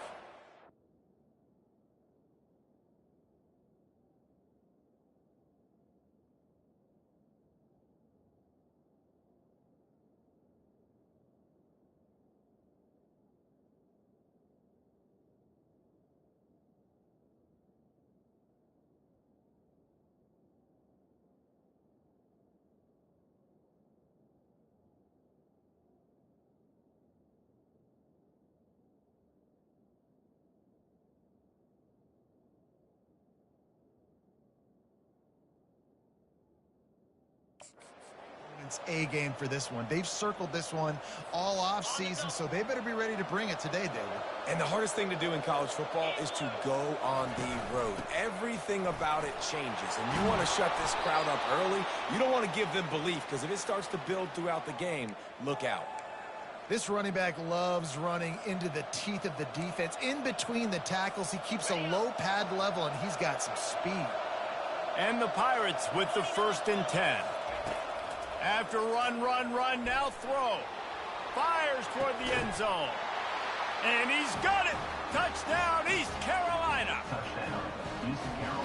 A game for this one. They've circled this one all off season, so they better be ready to bring it today, David. And the hardest thing to do in college football is to go on the road. Everything about it changes, and you want to shut this crowd up early. You don't want to give them belief, because if it starts to build throughout the game, look out. This running back loves running into the teeth of the defense. In between the tackles, he keeps a low pad level, and he's got some speed. And the Pirates with the 1st and 10. After run, now throw. Fires toward the end zone. And he's got it. Touchdown, East Carolina.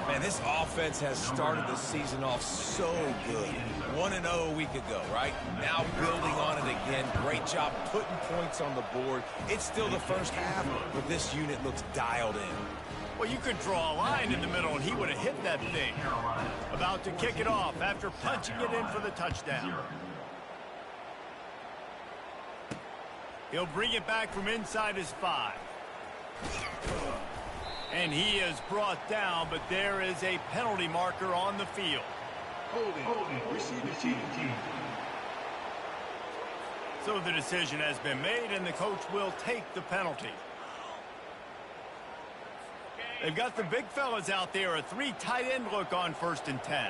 Man, this offense has started the season off so good. 1-0 a week ago, right? Now building on it again. Great job putting points on the board. It's still the first half, but this unit looks dialed in. Well, you could draw a line in the middle, and he would have hit that thing. About to kick it off after punching it in for the touchdown. He'll bring it back from inside his 5. And he is brought down, but there is a penalty marker on the field. Holding, receiving team. So the decision has been made, and the coach will take the penalty. They've got the big fellas out there, a 3 tight end look on 1st and 10.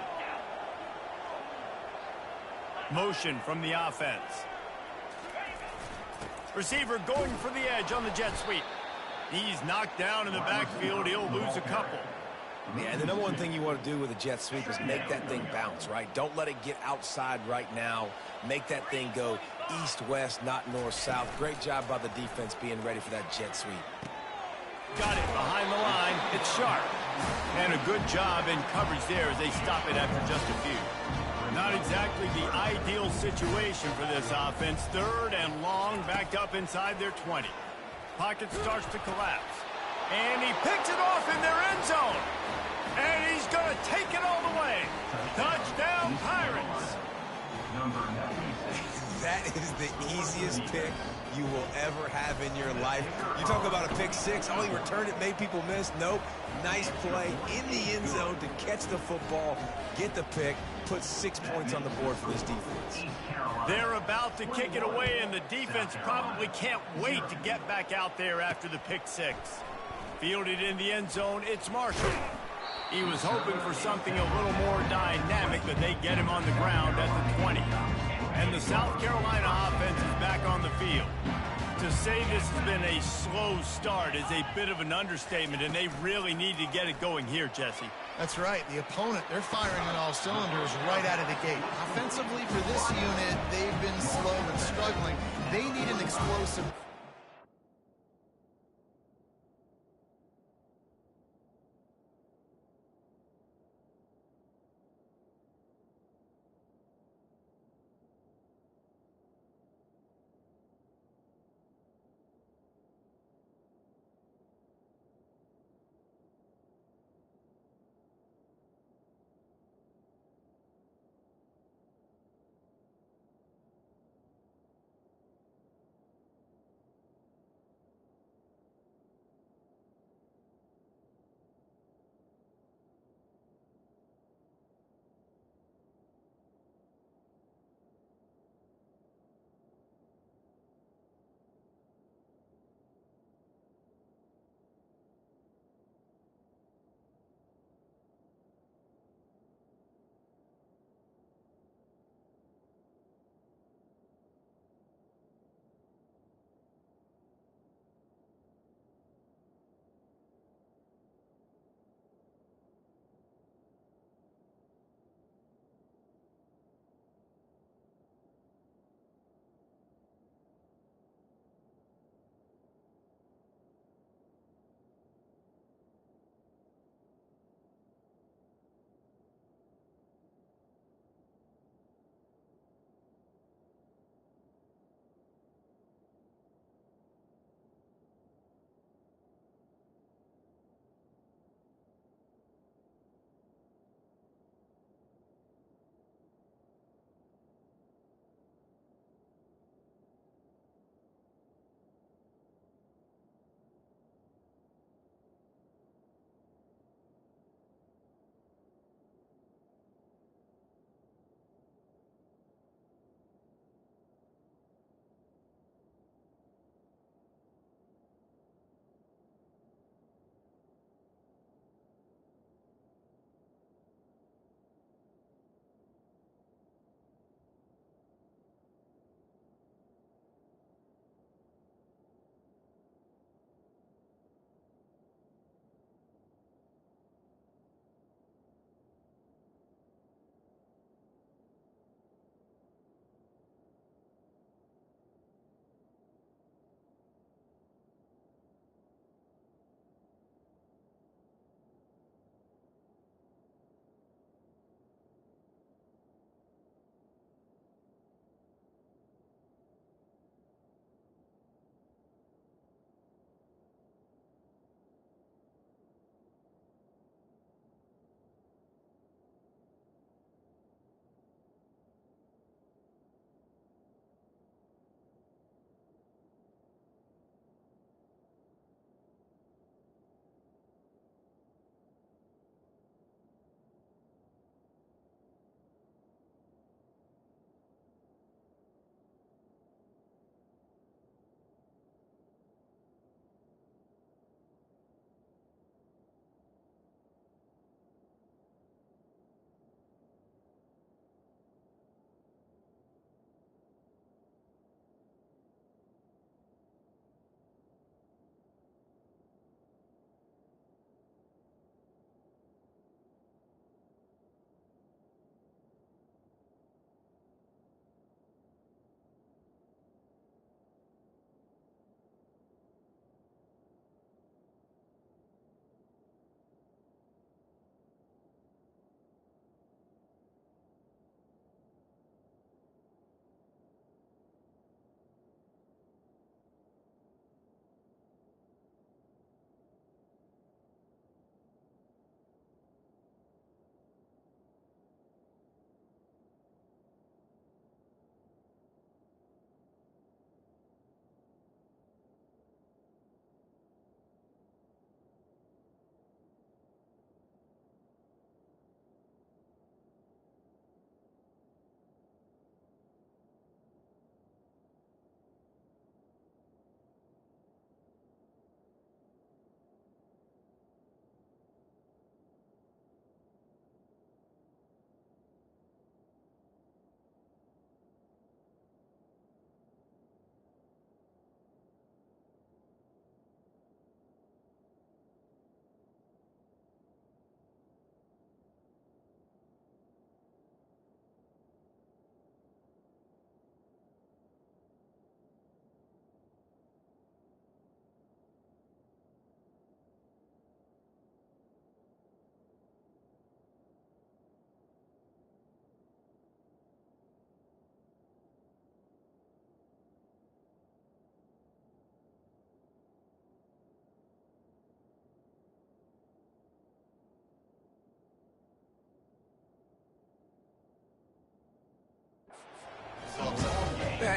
Motion from the offense. Receiver going for the edge on the jet sweep. He's knocked down in the backfield. He'll lose a couple. Yeah, and the number one thing you want to do with a jet sweep is make that thing bounce, right? Don't let it get outside right now. Make that thing go east-west, not north-south. Great job by the defense being ready for that jet sweep. Got it behind the line. It's sharp. And a good job in coverage there as they stop it after just a few. Not exactly the ideal situation for this offense. 3rd and long, backed up inside their 20. Pocket starts to collapse. And he picks it off in their end zone. And he's going to take it all the way. Touchdown, Pirates. That is the easiest pick you will ever have in your life. You talk about a pick 6. Oh, he returned it, made people miss. Nope. Nice play in the end zone to catch the football, get the pick, put 6 points on the board for this defense. They're about to kick it away, and the defense probably can't wait to get back out there after the pick 6. Fielded in the end zone, it's Marshall. He was hoping for something a little more dynamic, but they get him on the ground at the 20. And the South Carolina offense is back on the field. To say this has been a slow start is a bit of an understatement, and they really need to get it going here, Jesse. That's right. The opponent, they're firing on all cylinders right out of the gate. Offensively, for this unit, they've been slow and struggling. They need an explosive...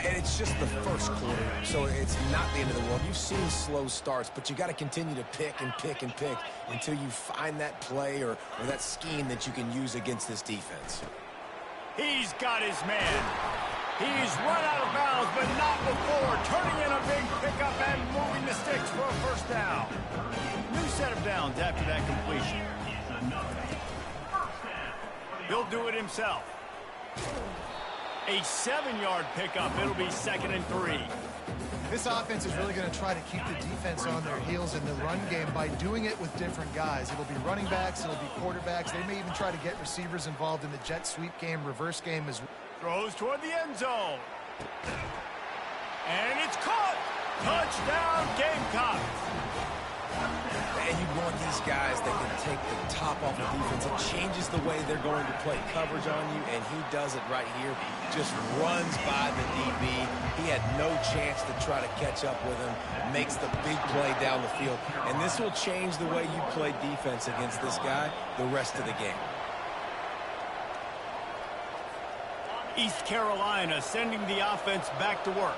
and it's just the first quarter, so it's not the end of the world. You've seen slow starts, but you got to continue to pick and pick and pick until you find that play or that scheme that you can use against this defense. He's got his man. He's run out of bounds, but not before turning in a big pickup and moving the sticks for a first down. New set of downs after that completion. He'll do it himself. A 7-yard pickup. It'll be 2nd and 3. This offense is really going to try to keep the defense on their heels in the run game by doing it with different guys. It'll be running backs. It'll be quarterbacks. They may even try to get receivers involved in the jet sweep game, reverse game as well. Throws toward the end zone. And it's caught. Touchdown, Gamecocks. And you want these guys that can take the top off the defense. It changes the way they're going to play coverage on you, and he does it right here. Just runs by the DB. He had no chance to try to catch up with him. Makes the big play down the field. And this will change the way you play defense against this guy the rest of the game. East Carolina sending the offense back to work.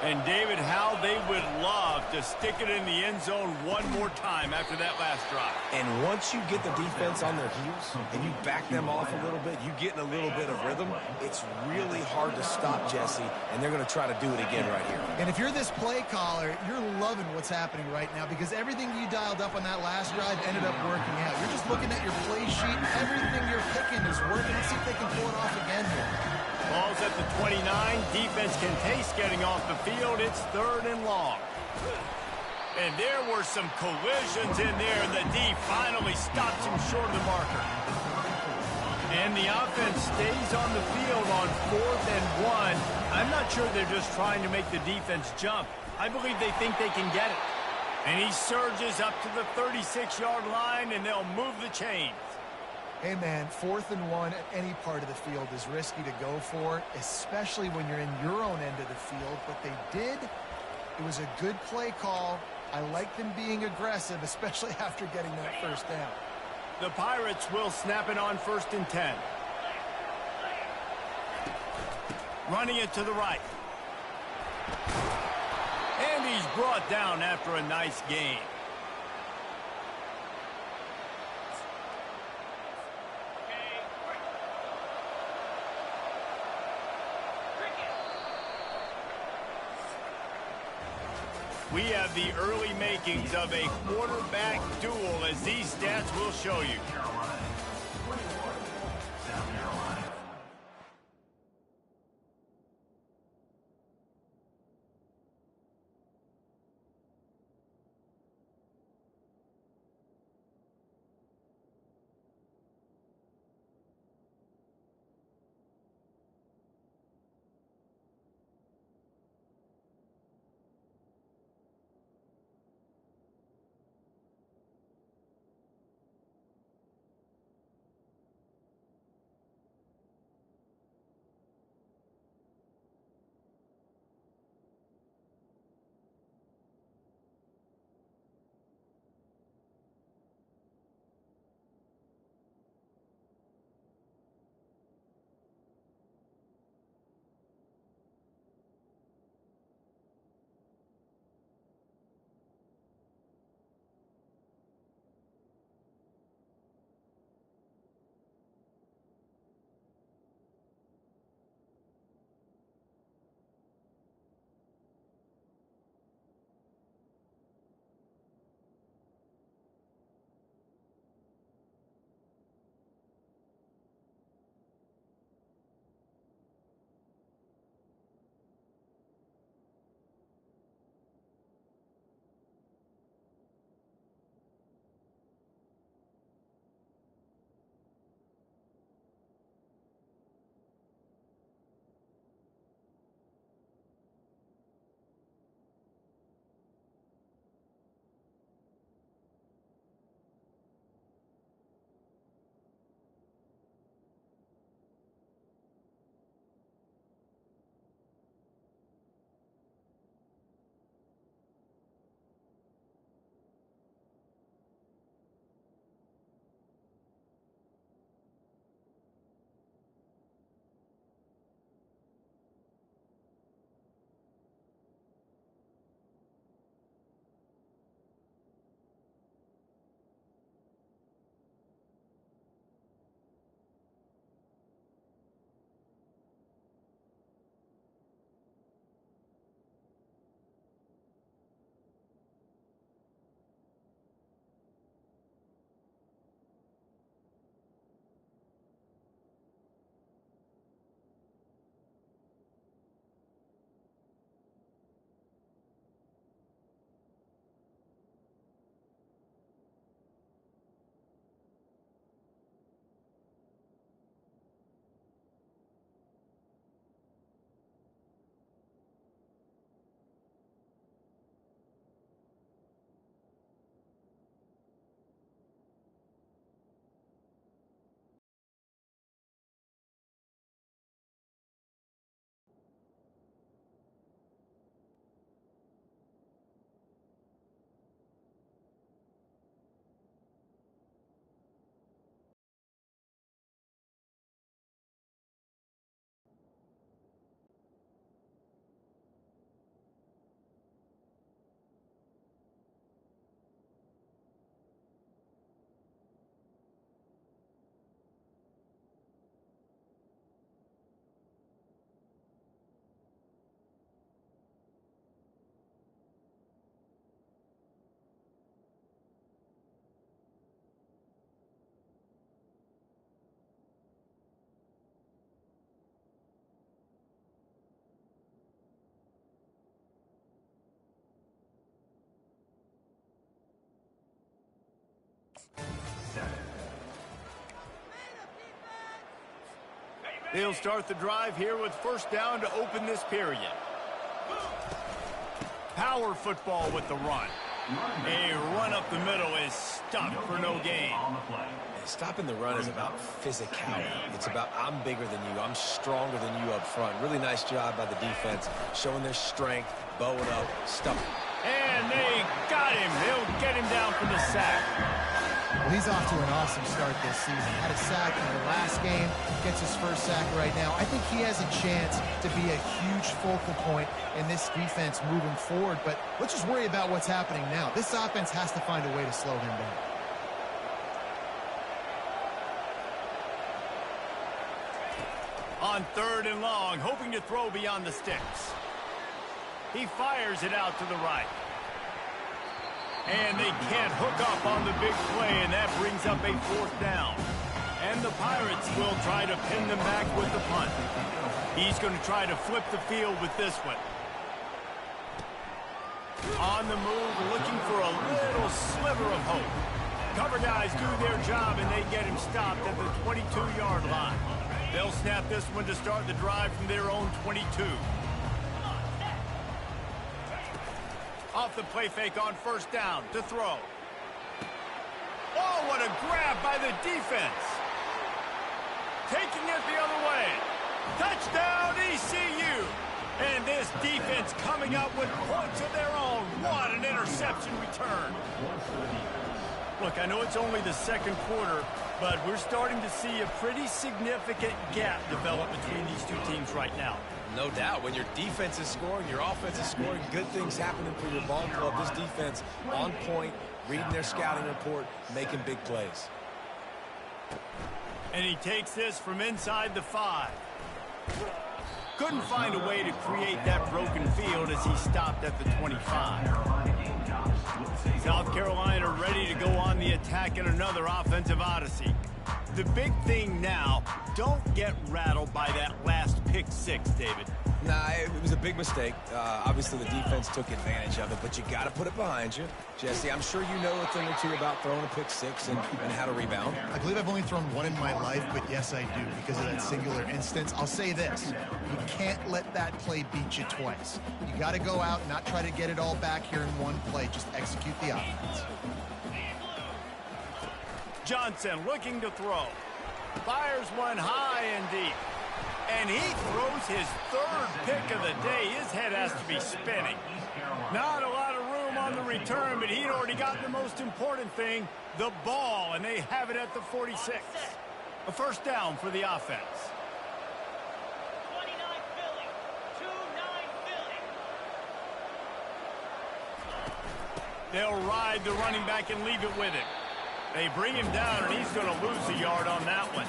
And David, how they would love to stick it in the end zone one more time after that last drive. And once you get the defense on their heels and you back them off a little bit, you get in a little bit of rhythm, it's really hard to stop Jesse, and they're going to try to do it again right here. And if you're this play caller, you're loving what's happening right now because everything you dialed up on that last drive ended up working out. You're just looking at your play sheet. Everything you're picking is working. Let's see if they can pull it off again here. Ball's at the 29. Defense can taste getting off the field. It's 3rd and long. And there were some collisions in there. The D finally stops him short of the marker. And the offense stays on the field on 4th and 1. I'm not sure they're just trying to make the defense jump. I believe they think they can get it. And he surges up to the 36-yard line, and they'll move the chains. Hey, man, 4th and 1 at any part of the field is risky to go for, especially when you're in your own end of the field. But they did. It was a good play call. I like them being aggressive, especially after getting that first down. The Pirates will snap it on 1st and 10. Running it to the right. And he's brought down after a nice gain. We have the early makings of a quarterback duel, as these stats will show you. They'll start the drive here with first down to open this period. Power football with the run. A run up the middle is stuck for no gain. Stopping the run is about physicality. It's about I'm bigger than you. I'm stronger than you up front. Really nice job by the defense, showing their strength, bowing up, stuffing. And they got him. They'll get him down for the sack. Well, he's off to an awesome start this season. Had a sack in the last game, gets his first sack right now. I think he has a chance to be a huge focal point in this defense moving forward, but let's just worry about what's happening now. This offense has to find a way to slow him down. On 3rd and long, hoping to throw beyond the sticks. He fires it out to the right. And they can't hook up on the big play, and that brings up a 4th down. And the Pirates will try to pin them back with the punt. He's going to try to flip the field with this one. On the move, looking for a little sliver of hope. Cover guys do their job, and they get him stopped at the 22-yard line. They'll snap this one to start the drive from their own 22. Off the play fake on first down to throw. Oh, what a grab by the defense. Taking it the other way. Touchdown, ECU. And this defense coming up with points of their own. What an interception return. Look, I know it's only the 2nd quarter, but we're starting to see a pretty significant gap develop between these two teams right now. No doubt. When your defense is scoring, your offense is scoring, good things happening for your ball club. This defense on point, reading their scouting report, making big plays. And he takes this from inside the 5. Couldn't find a way to create that broken field as he stopped at the 25. South Carolina ready to go on the attack in another offensive odyssey. The big thing now, don't get rattled by that last pick 6, David. Nah, it was a big mistake. Obviously, the defense took advantage of it, but you got to put it behind you. Jesse, I'm sure you know a thing or two about throwing a pick 6 and how to rebound. I believe I've only thrown one in my life, but yes, I do, because of that singular instance. I'll say this. You can't let that play beat you twice. You got to go out and not try to get it all back here in one play. Just execute the offense. Johnson looking to throw. Fires one high and deep. And he throws his 3rd pick of the day. His head has to be spinning. Not a lot of room on the return, but he'd already got the most important thing, the ball, and they have it at the 46. A first down for the offense. 29 Philly. 2-9 Philly. They'll ride the running back and leave it with him. They bring him down, and he's going to lose a yard on that one.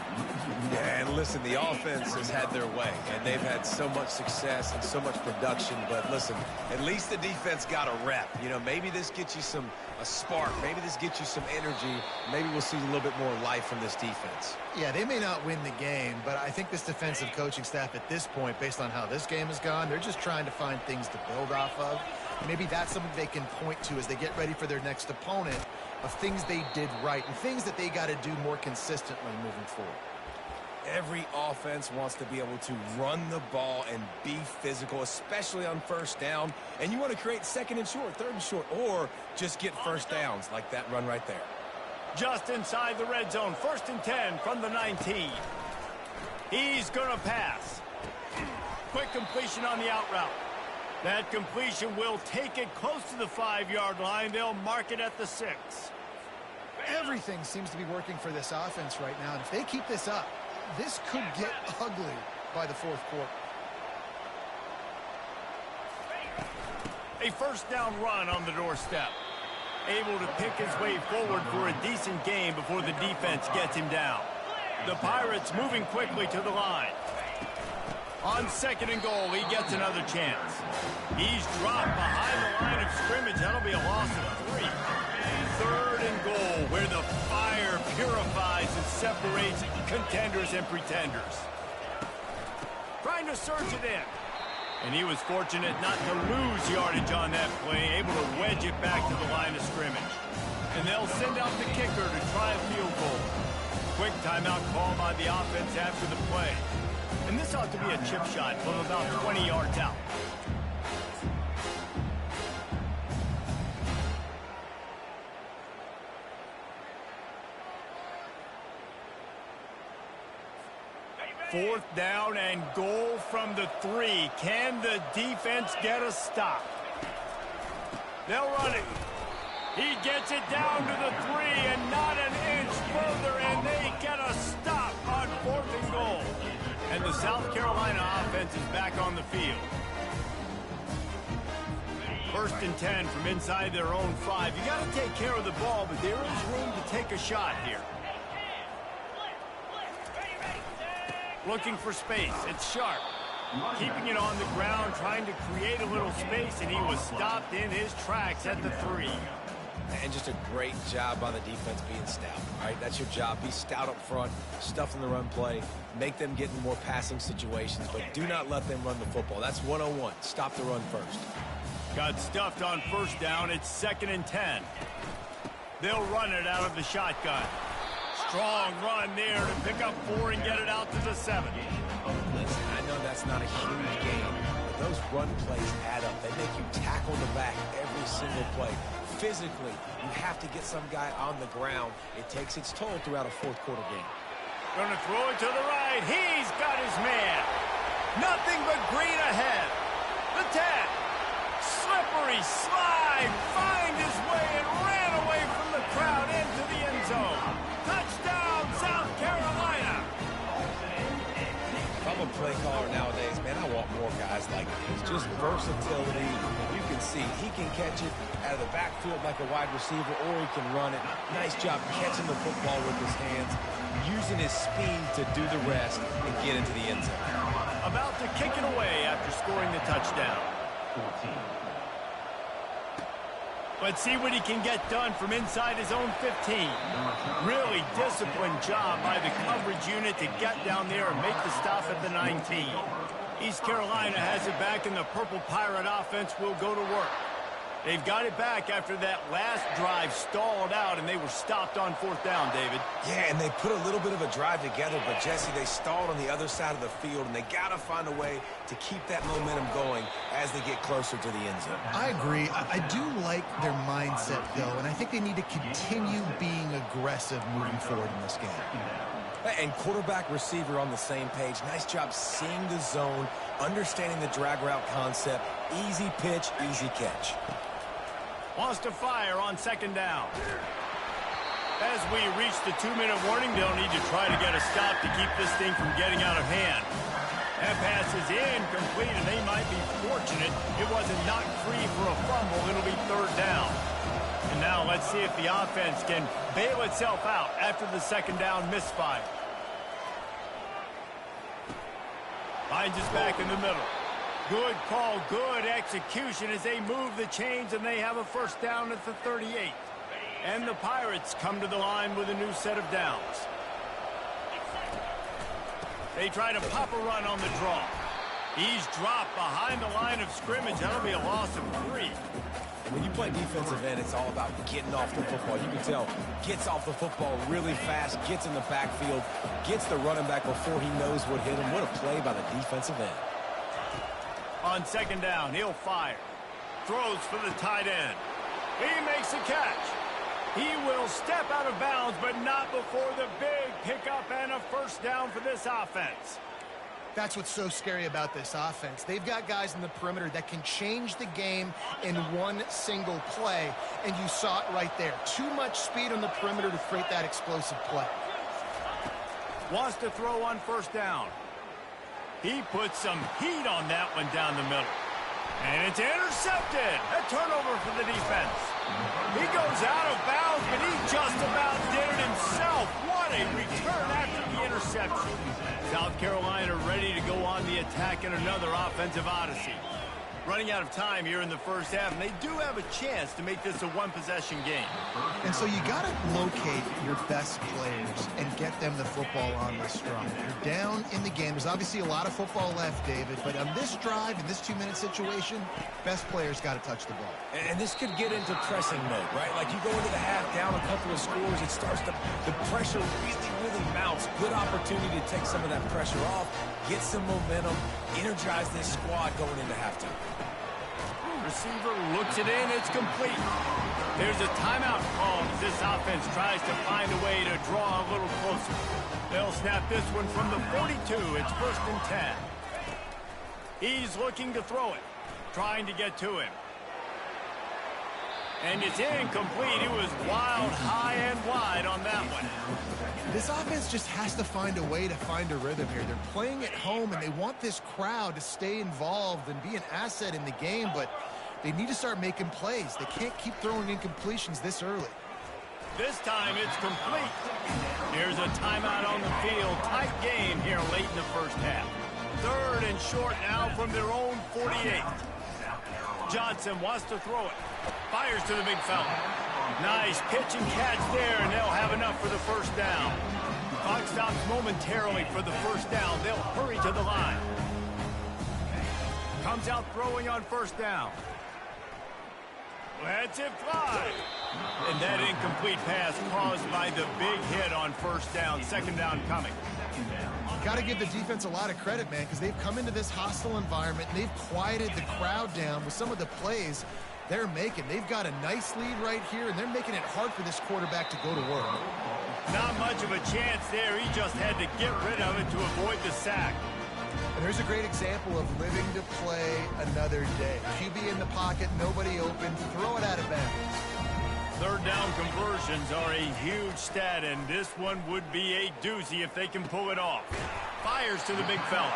Yeah, and listen, the offense has had their way, and they've had so much success and so much production. But listen, at least the defense got a rep. You know, maybe this gets you a spark. Maybe this gets you some energy. Maybe we'll see a little bit more life from this defense. Yeah, they may not win the game, but I think this defensive coaching staff at this point, based on how this game has gone, they're just trying to find things to build off of. Maybe that's something they can point to as they get ready for their next opponent, of things they did right and things that they got to do more consistently moving forward. Every offense wants to be able to run the ball and be physical, especially on first down. And you want to create 2nd and short, 3rd and short, or just get first downs like that run right there. Just inside the red zone, 1st and 10 from the 19. He's going to pass. Quick completion on the out route. That completion will take it close to the 5-yard line. They'll mark it at the 6. Everything seems to be working for this offense right now, and if they keep this up, this could get ugly by the 4th quarter. A first down run on the doorstep. Able to pick his way forward for a decent game before the defense gets him down. The Pirates moving quickly to the line. On 2nd and goal, he gets another chance. He's dropped behind the line of scrimmage. That'll be a loss of 3. 3rd and goal, where the fire purifies and separates contenders and pretenders. Trying to surge it in. And he was fortunate not to lose yardage on that play, able to wedge it back to the line of scrimmage. And they'll send out the kicker to try a field goal. Quick timeout call by the offense after the play. And this ought to be a chip shot from about 20 yards out. Fourth down and goal from the 3. Can the defense get a stop? They'll run it. He gets it down to the 3 and not an inch further, and they get a stop on 4th and goal. And the South Carolina offense is back on the field. 1st and 10 from inside their own 5. You got to take care of the ball, but there is room to take a shot here. Looking for space. It's Sharp. Keeping it on the ground, trying to create a little space, and he was stopped in his tracks at the 3. And just a great job by the defense being stout. All right, that's your job. Be stout up front, stuff in the run play, make them get in more passing situations, but do not let them run the football. That's 101. Stop the run first. Got stuffed on 1st down. It's 2nd and 10. They'll run it out of the shotgun. Strong run there to pick up 4 and get it out to the 7. Listen, I know that's not a huge game, but those run plays add up. They make you tackle the back every single play. Physically, you have to get some guy on the ground. It takes its toll throughout a 4th quarter game. Gonna throw it to the right. He's got his man. Nothing but green ahead. The 10. Slippery slide. Find his way and ran away from the crowd into the end zone. Touchdown, South Carolina. If I'm a play caller nowadays, man, I want more guys like this. Just versatility. You can see he can catch it out of the backfield like a wide receiver, or he can run it. Nice job catching the football with his hands, using his speed to do the rest and get into the end zone. About to kick it away after scoring the touchdown. Let's see what he can get done from inside his own 15. Really disciplined job by the coverage unit to get down there and make the stop at the 19. East Carolina has it back, and the Purple Pirate offense will go to work. They've got it back after that last drive stalled out, and they were stopped on 4th down, David. Yeah, and they put a little bit of a drive together, but, Jesse, they stalled on the other side of the field, and they got to find a way to keep that momentum going as they get closer to the end zone. I agree. I do like their mindset, though, and I think they need to continue being aggressive moving forward in this game. And quarterback receiver on the same page. Nice job seeing the zone, understanding the drag route concept. Easy pitch, easy catch. Wants to fire on 2nd down. As we reach the 2-minute warning, they'll need to try to get a stop to keep this thing from getting out of hand. That pass is incomplete, and they might be fortunate it wasn't knocked free for a fumble. It'll be 3rd down. And now let's see if the offense can bail itself out after the 2nd down misfire. Finds us back in the middle. Good call, good execution as they move the chains, and they have a 1st down at the 38. And the Pirates come to the line with a new set of downs. They try to pop a run on the draw. He's dropped behind the line of scrimmage. That'll be a loss of 3. When you play defensive end, it's all about getting off the football. You can tell, gets off the football really fast, gets in the backfield, gets the running back before he knows what hit him. What a play by the defensive end. On 2nd down, he'll fire. Throws for the tight end. He makes a catch. He will step out of bounds, but not before the big pickup and a 1st down for this offense. That's what's so scary about this offense. They've got guys in the perimeter that can change the game in one single play, and you saw it right there. Too much speed on the perimeter to create that explosive play. Wants to throw on 1st down. He puts some heat on that one down the middle. And it's intercepted. A turnover for the defense. He goes out of bounds, but he just about did it himself. What a return after the interception. South Carolina ready to go on the attack in another offensive odyssey. Running out of time here in the 1st half, and they do have a chance to make this a one-possession game. And so you got to locate your best players and get them the football on this drive. You're down in the game. There's obviously a lot of football left, David, but on this drive, in this 2-minute situation, best players got to touch the ball. And this could get into pressing mode, right? Like you go into the half, down a couple of scores, it starts to, the pressure really mounts. Good opportunity to take some of that pressure off. get some momentum, energize this squad going into halftime. Receiver looks it in. It's complete. There's a timeout called as this offense tries to find a way to draw a little closer. They'll snap this one from the 42. It's 1st and 10. He's looking to throw it, trying to get to him. And it's incomplete. It was wild, high and wide on that one. This offense just has to find a way to find a rhythm here. They're playing at home, and they want this crowd to stay involved and be an asset in the game, but they need to start making plays. They can't keep throwing incompletions this early. This time it's complete. Here's a timeout on the field. Tight game here late in the first half. 3rd and short now from their own 48. Johnson wants to throw it. Fires to the big fella. Nice pitch and catch there, and they'll have enough for the first down. Clock stops momentarily for the first down. They'll hurry to the line. Comes out throwing on first down. Lets it fly. And that incomplete pass caused by the big hit on first down. 2nd down coming. Got to give the defense a lot of credit, man, because they've come into this hostile environment, and they've quieted the crowd down with some of the plays they're making. They've got a nice lead right here, and they're making it hard for this quarterback to go to work. Not much of a chance there. He just had to get rid of it to avoid the sack. And there's a great example of living to play another day. QB in the pocket, nobody open, throw it out of bounds. 3rd down conversions are a huge stat, and this one would be a doozy if they can pull it off. Fires to the big fella.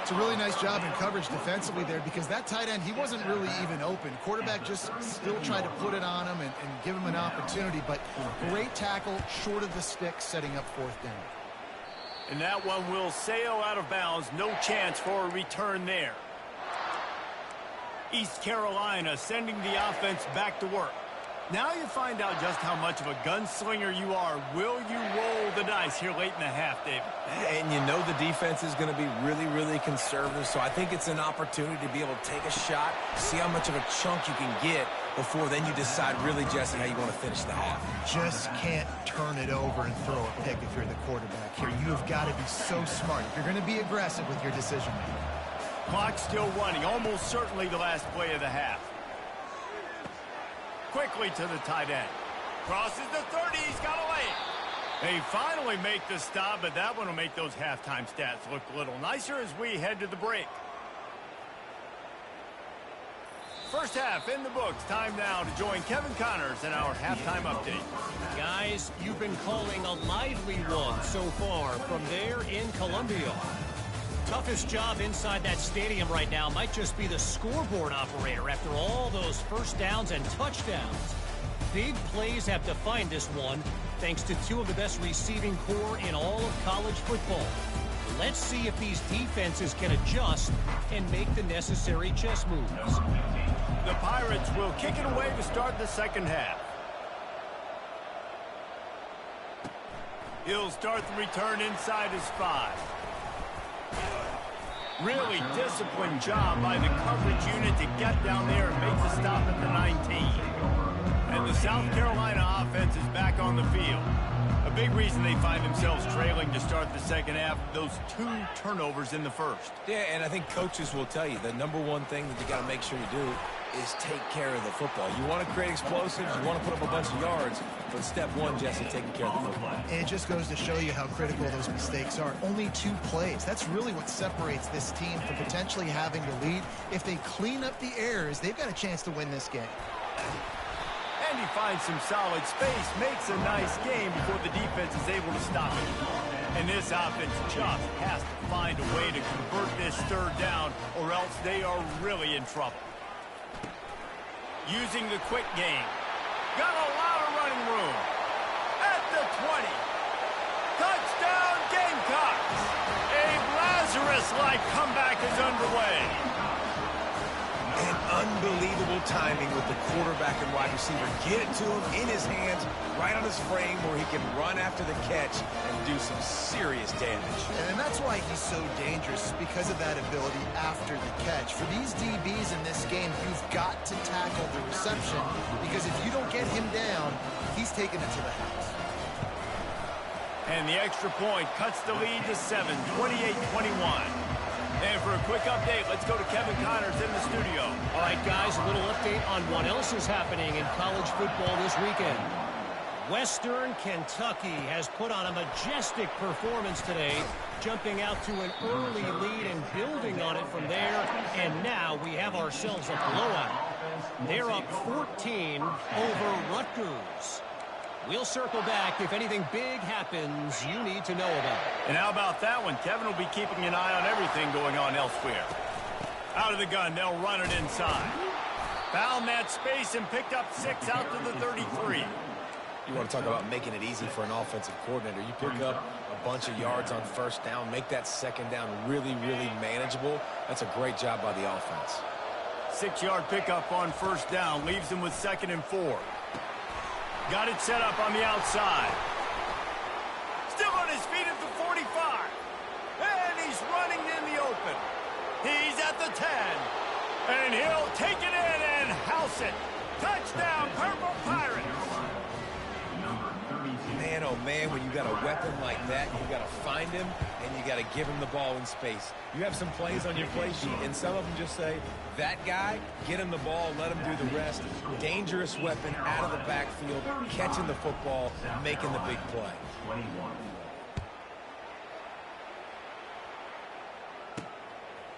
It's a really nice job in coverage defensively there, because that tight end, he wasn't really even open. Quarterback just still tried to put it on him and give him an opportunity, but great tackle short of the stick, setting up 4th down. And that one will sail out of bounds. No chance for a return there. East Carolina sending the offense back to work. Now you find out just how much of a gunslinger you are. Will you roll the dice here late in the half, David? And you know the defense is going to be really, really conservative, so I think it's an opportunity to be able to take a shot, see how much of a chunk you can get before then you decide really, Jesse, how you want to finish the half. Just can't turn it over and throw a pick if you're the quarterback here. You have got to be so smart if you're going to be aggressive with your decision making. Clock still running, almost certainly the last play of the half. Quickly to the tight end. Crosses the 30, he's got a lane. They finally make the stop, but that one will make those halftime stats look a little nicer as we head to the break. First half in the books. Time now to join Kevin Connors in our halftime update. Guys, you've been calling a lively one so far from there in Columbia. Toughest job inside that stadium right now might just be the scoreboard operator after all those first downs and touchdowns. Big plays have defined this one, thanks to 2 of the best receiving core in all of college football. Let's see if these defenses can adjust and make the necessary chess moves. The Pirates will kick it away to start the second half. He'll start the return inside his 5. Really disciplined job by the coverage unit to get down there and make the stop at the 19. And the South Carolina offense is back on the field. A big reason they find themselves trailing to start the second half, those 2 turnovers in the first. Yeah, and I think coaches will tell you the #1 thing that you got to make sure you do is take care of the football. You want to create explosives, you want to put up a bunch of yards, but step 1, Jesse, taking care of the football. And it just goes to show you how critical those mistakes are. Only 2 plays. That's really what separates this team from potentially having the lead. If they clean up the errors, they've got a chance to win this game. And he finds some solid space, makes a nice game before the defense is able to stop it. And this offense just has to find a way to convert this 3rd down, or else they are really in trouble. Using the quick game. Got a lot of running room. At the 20. Touchdown Gamecocks! A Lazarus-like comeback is underway. And unbelievable timing with the quarterback and wide receiver. Get it to him in his hands, right on his frame where he can run after the catch and do some serious damage. And that's why he's so dangerous, because of that ability after the catch. For these DBs in this game, you've got to tackle the reception, because if you don't get him down, he's taking it to the house. And the extra point cuts the lead to 7, 28-21. And for a quick update, let's go to Kevin Connors in the studio. All right, guys, a little update on what else is happening in college football this weekend. Western Kentucky has put on a majestic performance today, jumping out to an early lead and building on it from there. And now we have ourselves a blowout. They're up 14 over Rutgers. We'll circle back if anything big happens you need to know about. And how about that one? Kevin will be keeping an eye on everything going on elsewhere. Out of the gun, they'll run it inside. Found that space and picked up 6 out to the 33. You want to talk about making it easy for an offensive coordinator. You pick up a bunch of yards on first down, make that second down really, really manageable. That's a great job by the offense. 6-yard pickup on first down leaves them with 2nd and 4. Got it set up on the outside. Still on his feet at the 45. And he's running in the open. He's at the 10. And he'll take it in and house it. Touchdown, Purple Pirates. Man, oh man, when you got a weapon like that, you got to find him and you got to give him the ball in space. You have some plays on your play sheet, and some of them just say, that guy, get him the ball, let him do the rest. Dangerous weapon out of the backfield, catching the football, making the big play.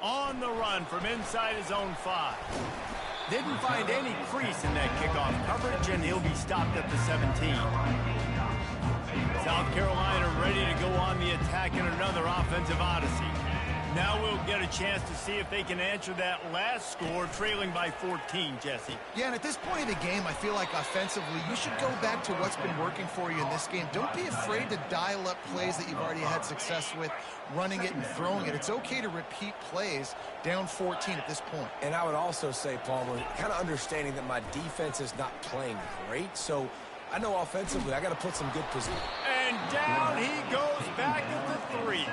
On the run from inside his own 5. Didn't find any crease in that kickoff coverage, and he'll be stopped at the 17. South Carolina ready to go on the attack in another offensive odyssey. Now we'll get a chance to see if they can answer that last score, trailing by 14, Jesse. Yeah, and at this point of the game, I feel like offensively, you should go back to what's been working for you in this game. Don't be afraid to dial up plays that you've already had success with, running it and throwing it. It's okay to repeat plays down 14 at this point. And I would also say, Palmer, kind of understanding that my defense is not playing great, so I know offensively I got to put some good position. And down he goes back at the 3.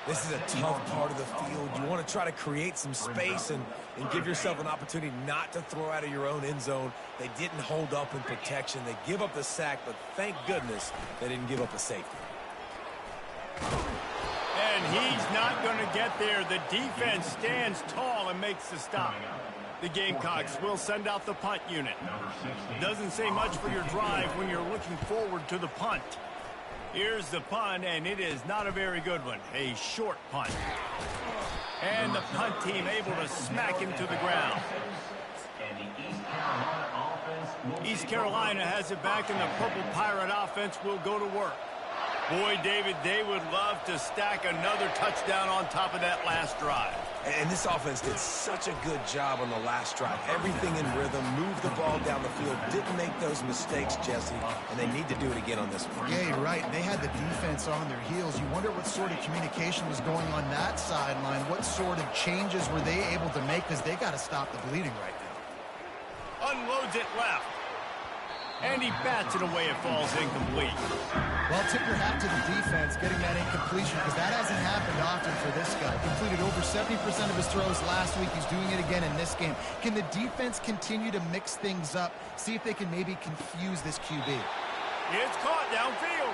This is a tough part of the field. You want to try to create some space and give yourself an opportunity not to throw out of your own end zone. They didn't hold up in protection. They give up the sack, but thank goodness they didn't give up a safety. And he's not going to get there. The defense stands tall and makes the stop. The Gamecocks will send out the punt unit. Doesn't say much for your drive when you're looking forward to the punt. Here's the punt, and it is not a very good one. A short punt. And the punt team able to smack him to the ground. East Carolina has it back, and the Purple Pirate offense will go to work. Boy, David, they would love to stack another touchdown on top of that last drive. And this offense did such a good job on the last drive. Everything in rhythm, moved the ball down the field, didn't make those mistakes, Jesse, and they need to do it again on this one. Yeah, you're right. They had the defense on their heels. You wonder what sort of communication was going on that sideline. What sort of changes were they able to make, because they got to stop the bleeding right now. Unloads it left. And he bats it away. It falls incomplete. Well, tip your hat to the defense getting that incompletion, because that hasn't happened often for this guy. Completed over 70% of his throws last week. He's doing it again in this game. Can the defense continue to mix things up, see if they can maybe confuse this QB? It's caught downfield.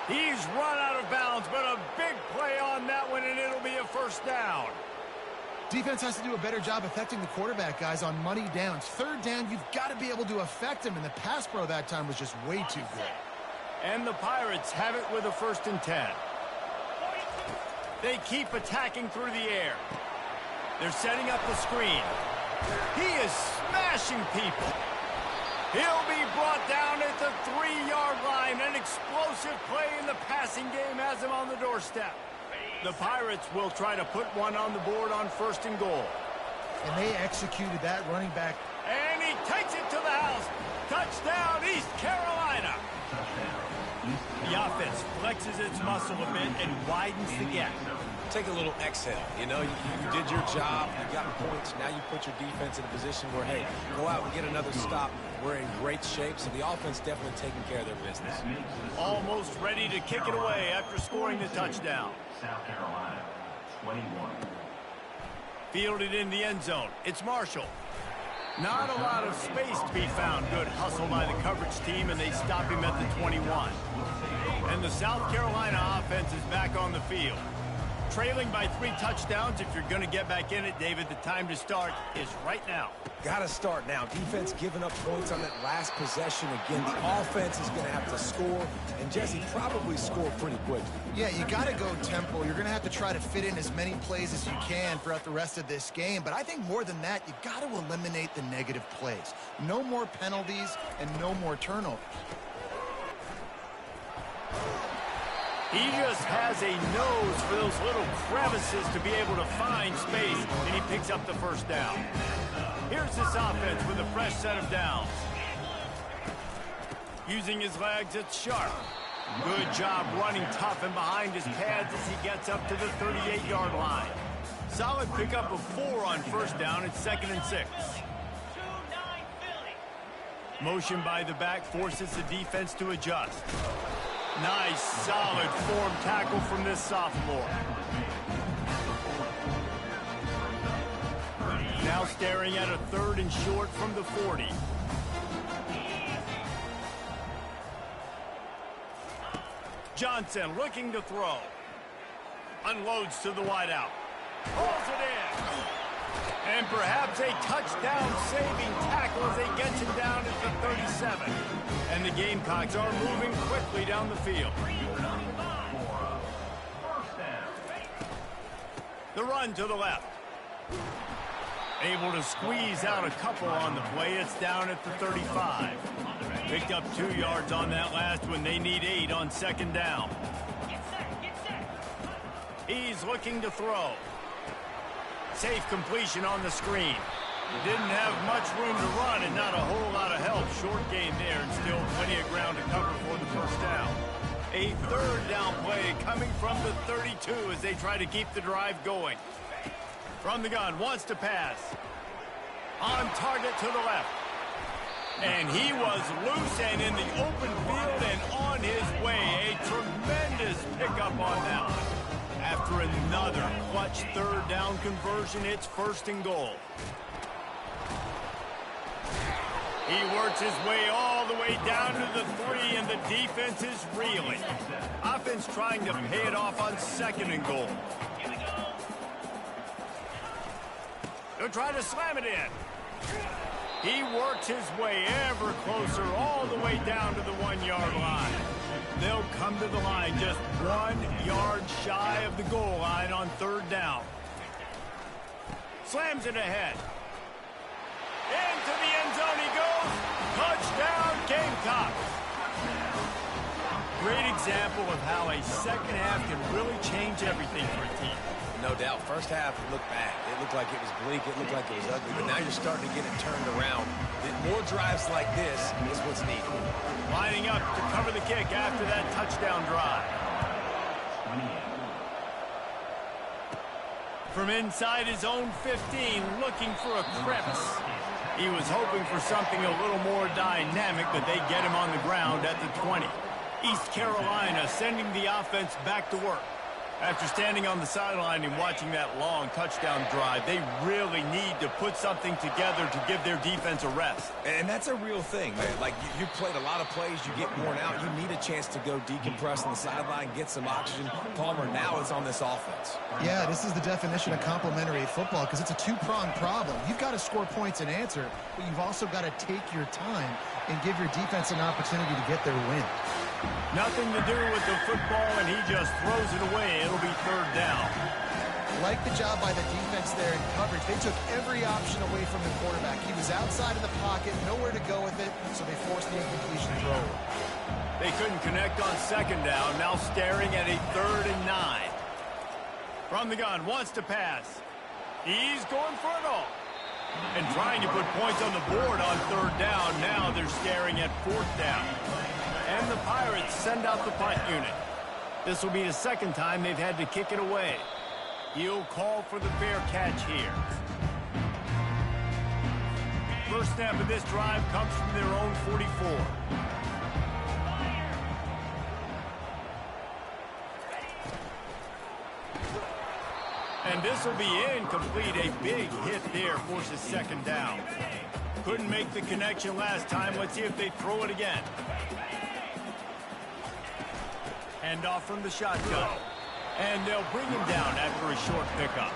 He's run out of bounds, but a big play on that one, and it'll be a first down. Defense has to do a better job affecting the quarterback, guys, on money downs. Third down, you've got to be able to affect him, and the pass pro that time was just way too good. And the Pirates have it with a 1st and 10. They keep attacking through the air. They're setting up the screen. He is smashing people. He'll be brought down at the 3-yard line. An explosive play in the passing game has him on the doorstep. The Pirates will try to put one on the board on 1st and goal. And they executed that running back. And he takes it to the house. Touchdown, East Carolina. The offense flexes its muscle a bit and widens the gap. Take a little exhale. You know, you did your job. You got points. Now you put your defense in a position where, hey, go out and get another stop. We're in great shape, so the offense definitely taking care of their business. Almost ready to kick it away after scoring the touchdown. South Carolina, 21. Fielded in the end zone. It's Marshall. Not a lot of space to be found. Good hustle by the coverage team, and they stop him at the 21. And the South Carolina offense is back on the field. Trailing by 3 touchdowns. If you're going to get back in it, David, the time to start is right now. Got to start now. Defense giving up points on that last possession. Again, the offense is going to have to score, and Jesse probably score pretty quickly. Yeah, you got to go tempo. You're going to have to try to fit in as many plays as you can throughout the rest of this game. But I think more than that, you got to eliminate the negative plays. No more penalties and no more turnovers. He just has a nose for those little crevices to be able to find space, and he picks up the first down. Here's this offense with a fresh set of downs. Using his legs, it's Sharp. Good job running tough and behind his pads as he gets up to the 38-yard line. Solid pickup of 4 on first down. It's 2nd and 6. Motion by the back forces the defense to adjust. Nice, solid form tackle from this sophomore. Now staring at a 3rd and short from the 40. Johnson looking to throw. Unloads to the wideout. Pulls it in. And perhaps a touchdown-saving tackle as they get him down at the 37. And the Gamecocks are moving quickly down the field. The run to the left. Able to squeeze out a couple on the play. It's down at the 35. Picked up 2 yards on that last one. They need 8 on 2nd down. He's looking to throw. Safe completion on the screen. Didn't have much room to run and not a whole lot of help. Short game there and still plenty of ground to cover for the first down. A 3rd down play coming from the 32 as they try to keep the drive going. From the gun, wants to pass. On target to the left. And he was loose and in the open field and on his way. A tremendous pickup on that one. After another clutch 3rd down conversion, it's 1st and goal. He works his way all the way down to the 3, and the defense is reeling. Offense trying to pay it off on 2nd and goal. They'll try to slam it in. He works his way ever closer all the way down to the 1-yard line. They'll come to the line just 1 yard shy of the goal line on 3rd down. Slams it ahead. Into the end zone he goes. Touchdown, Gamecocks. Great example of how a second half can really change everything for a team. No doubt. First half, it looked bad. It looked like it was bleak. It looked like it was ugly. But now you're starting to get it turned around. More drives like this is what's needed. Lining up to cover the kick after that touchdown drive. From inside his own 15, looking for a crevice. He was hoping for something a little more dynamic, but they get him on the ground at the 20. East Carolina sending the offense back to work. After standing on the sideline and watching that long touchdown drive, they really need to put something together to give their defense a rest. And that's a real thing, man. Like, you played a lot of plays, you get worn out, you need a chance to go decompress on the sideline, get some oxygen. Palmer, now it's on this offense. Yeah, this is the definition of complementary football because it's a 2-pronged problem. You've got to score points and answer, but you've also got to take your time and give your defense an opportunity to get their win. Nothing to do with the football, and he just throws it away. It'll be 3rd down. Like the job by the defense there in coverage. They took every option away from the quarterback. He was outside of the pocket, nowhere to go with it, so they forced the incompletion throw. They couldn't connect on 2nd down, now staring at a 3rd and 9. From the gun, wants to pass. He's going for it all. And trying to put points on the board on 3rd down. Now they're staring at 4th down. And the Pirates send out the punt unit. This will be the 2nd time they've had to kick it away. He'll call for the fair catch here. First snap of this drive comes from their own 44. And this will be incomplete. A big hit there forces 2nd down. Couldn't make the connection last time. Let's see if they throw it again. Hand off from the shotgun. And they'll bring him down after a short pickup.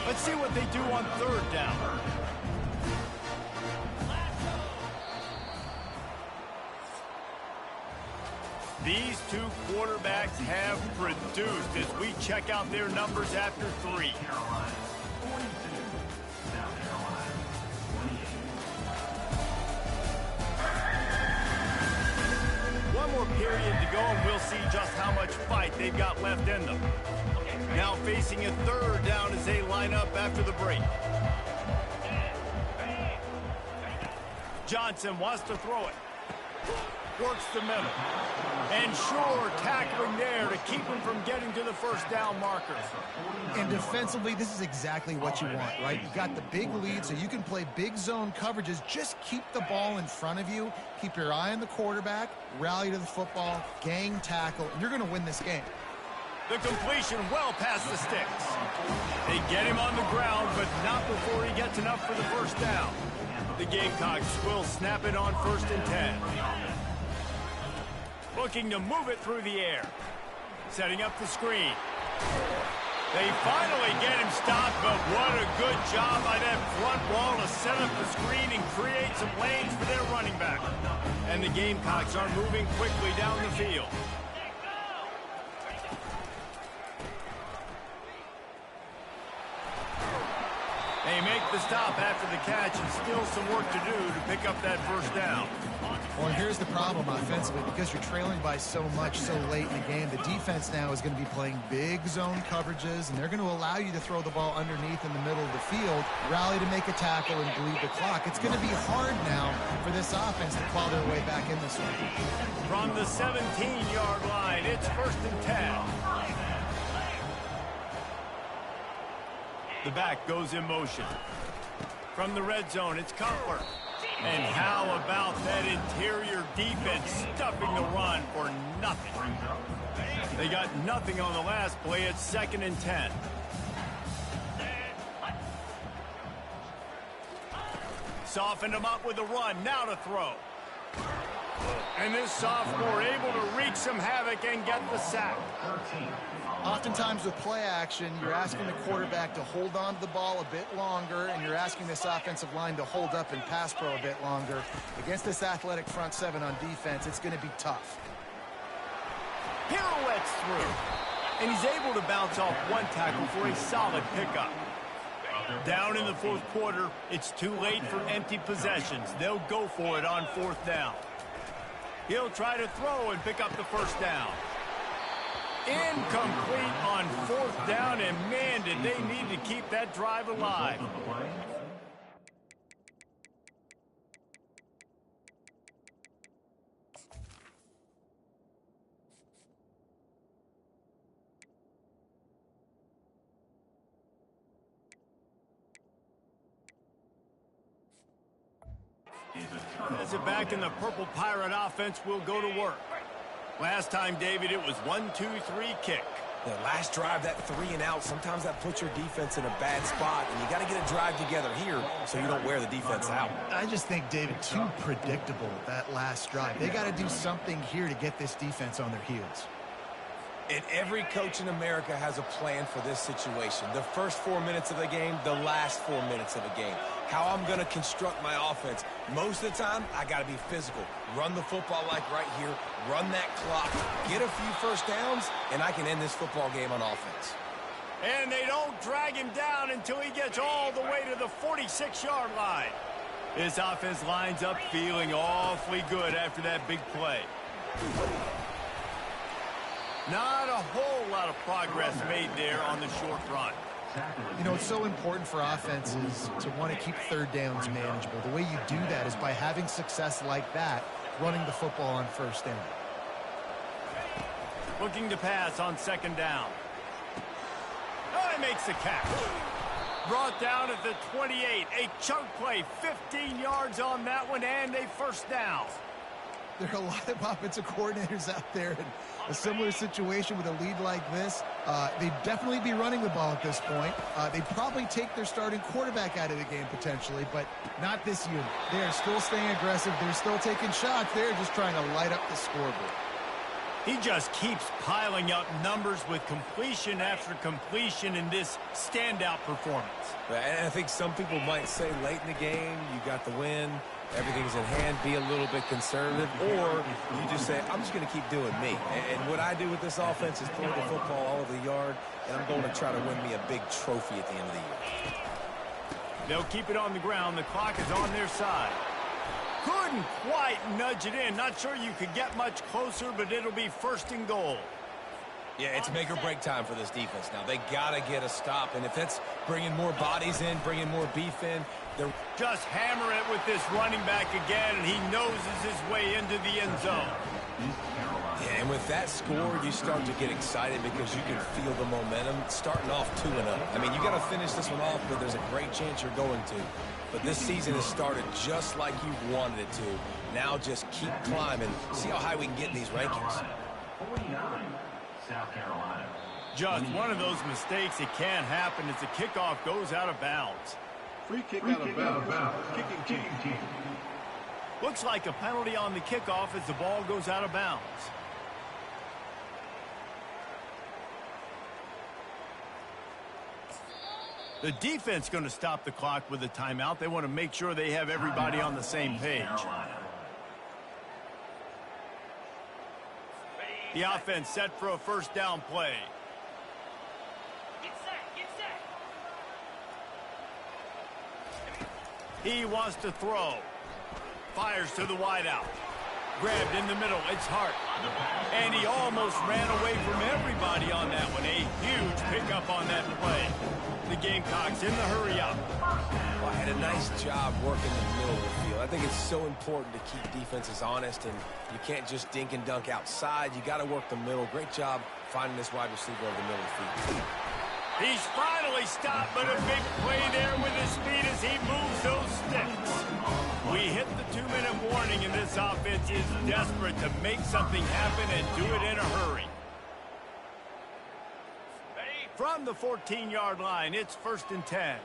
Let's see what they do on third down. These two quarterbacks have produced as we check out their numbers after 3. One more period to go, and we'll see just how much fight they've got left in them. Now facing a third down as they line up after the break. Johnson wants to throw it. Works the middle. And sure, tackling there to keep him from getting to the first down marker. And defensively, this is exactly what you want, right? You got the big lead, so you can play big zone coverages. Just keep the ball in front of you. Keep your eye on the quarterback. Rally to the football. Gang tackle. And you're going to win this game. The completion well past the sticks. They get him on the ground, but not before he gets enough for the first down. The Gamecocks will snap it on 1st and 10. Looking to move it through the air. Setting up the screen. They finally get him stopped, but what a good job by that front wall to set up the screen and create some lanes for their running back. And the Gamecocks are moving quickly down the field. They make the stop after the catch, and still some work to do to pick up that first down. Well, here's the problem offensively. Because you're trailing by so much so late in the game, the defense now is going to be playing big zone coverages, and they're going to allow you to throw the ball underneath in the middle of the field, rally to make a tackle, and bleed the clock. It's going to be hard now for this offense to claw their way back in this one. From the 17-yard line, it's 1st and 10. The back goes in motion. From the red zone, it's Cutler. And how about that interior defense stuffing the run for nothing? They got nothing on the last play. It's 2nd and 10. Softened him up with the run. Now to throw. And this sophomore able to wreak some havoc and get the sack. Oftentimes with play action, you're asking the quarterback to hold on to the ball a bit longer, and you're asking this offensive line to hold up and pass pro a bit longer. Against this athletic front seven on defense, it's going to be tough. Pirouettes through. And he's able to bounce off one tackle for a solid pickup. Down in the 4th quarter, it's too late for empty possessions. They'll go for it on 4th down. He'll try to throw and pick up the first down. Incomplete on 4th down, and man, did they need to keep that drive alive. As it back in the Purple Pirate offense will go to work. Last time, David, it was 1-2-3 kick. The last drive, that 3 and out, sometimes that puts your defense in a bad spot, and you got to get a drive together here so you don't wear the defense out. I just think, David, too predictable, that last drive. They got to do something here to get this defense on their heels. And every coach in America has a plan for this situation. The first 4 minutes of the game, the last 4 minutes of the game. How I'm going to construct my offense. Most of the time, I got to be physical. Run the football like right here. Run that clock. Get a few first downs, and I can end this football game on offense. And they don't drag him down until he gets all the way to the 46-yard line. This offense lines up feeling awfully good after that big play. Not a whole lot of progress made there on the short run. You know, it's so important for offenses to want to keep 3rd downs manageable. The way you do that is by having success like that, running the football on 1st down. Looking to pass on 2nd down. Oh, he makes the catch. Brought down at the 28. A chunk play, 15 yards on that one, and a first down. there are a lot of offensive coordinators out there in a similar situation with a lead like this. They'd definitely be running the ball at this point. They'd probably take their starting quarterback out of the game potentially, but not this unit. They are still staying aggressive. They're still taking shots. They're just trying to light up the scoreboard. He just keeps piling up numbers with completion after completion in this standout performance. And I think some people might say late in the game, you got the win, everything's in hand, be a little bit conservative, or you just say, I'm just going to keep doing me. And what I do with this offense is throw the football all over the yard, and I'm going to try to win me a big trophy at the end of the year. They'll keep it on the ground. The clock is on their side. Couldn't quite nudge it in. Not sure you could get much closer, but it'll be first and goal. Yeah, it's make or break time for this defense now. They got to get a stop, and if that's bringing more bodies in, bringing more beef in, they're just hammer it with this running back again, and he noses his way into the end zone. Yeah, and with that score, you start to get excited because you can feel the momentum starting off 2-0. I mean, you got to finish this one off, but there's a great chance you're going to. But this season has started just like you wanted it to. Now just keep climbing. See how high we can get in these rankings. 49, South Carolina. Just one of those mistakes. It can't happen as the kickoff goes out of bounds. Free kick out of bounds. Kicking team. Looks like a penalty on the kickoff as the ball goes out of bounds. The defense going to stop the clock with a timeout. They want to make sure they have everybody on the same page. The offense set for a first down play. He wants to throw. Fires to the wideout. Grabbed in the middle. It's Hart. And he almost ran away from everybody on that one. A huge pickup on that play. The Gamecocks in the hurry up. Well, had a nice job working the middle of the field. I think it's so important to keep defenses honest, and you can't just dink and dunk outside. You got to work the middle. Great job finding this wide receiver over the middle of the field. He's finally stopped, but a big play there with his speed as he moves those sticks. We hit the 2-minute warning, and this offense is desperate to make something happen and do it in a hurry. From the 14-yard line, it's 1st and 10.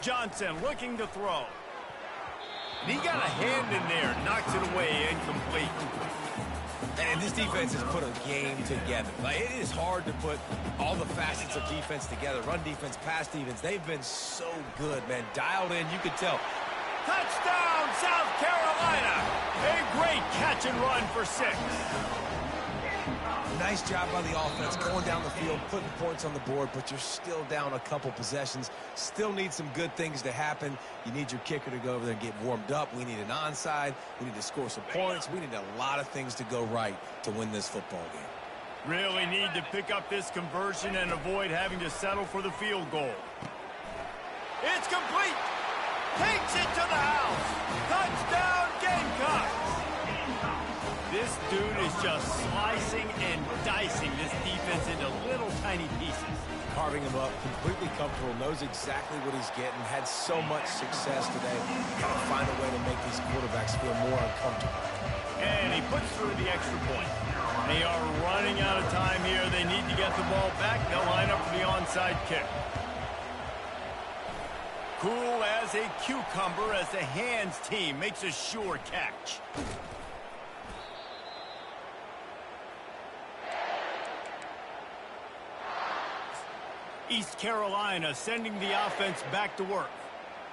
Johnson looking to throw. And he got a hand in there, knocks it away, incomplete. And this defense has put a game together. Like, it is hard to put all the facets of defense together. Run defense, pass defense. They've been so good, man. Dialed in, you could tell. Touchdown, South Carolina. A great catch and run for 6. Nice job by the offense going down the field, putting points on the board, but you're still down a couple possessions. Still need some good things to happen. You need your kicker to go over there and get warmed up. We need an onside. We need to score some points. We need a lot of things to go right to win this football game. Really need to pick up this conversion and avoid having to settle for the field goal. It's complete. Takes it to the house. Touchdown, Gamecocks. This dude is just slicing and dicing this defense into little tiny pieces. Carving him up, completely comfortable, knows exactly what he's getting, had so much success today. Got to find a way to make these quarterbacks feel more uncomfortable. And he puts through the extra point. They are running out of time here. They need to get the ball back. They'll line up for the onside kick. Cool as a cucumber as the hands team makes a sure catch. East Carolina sending the offense back to work.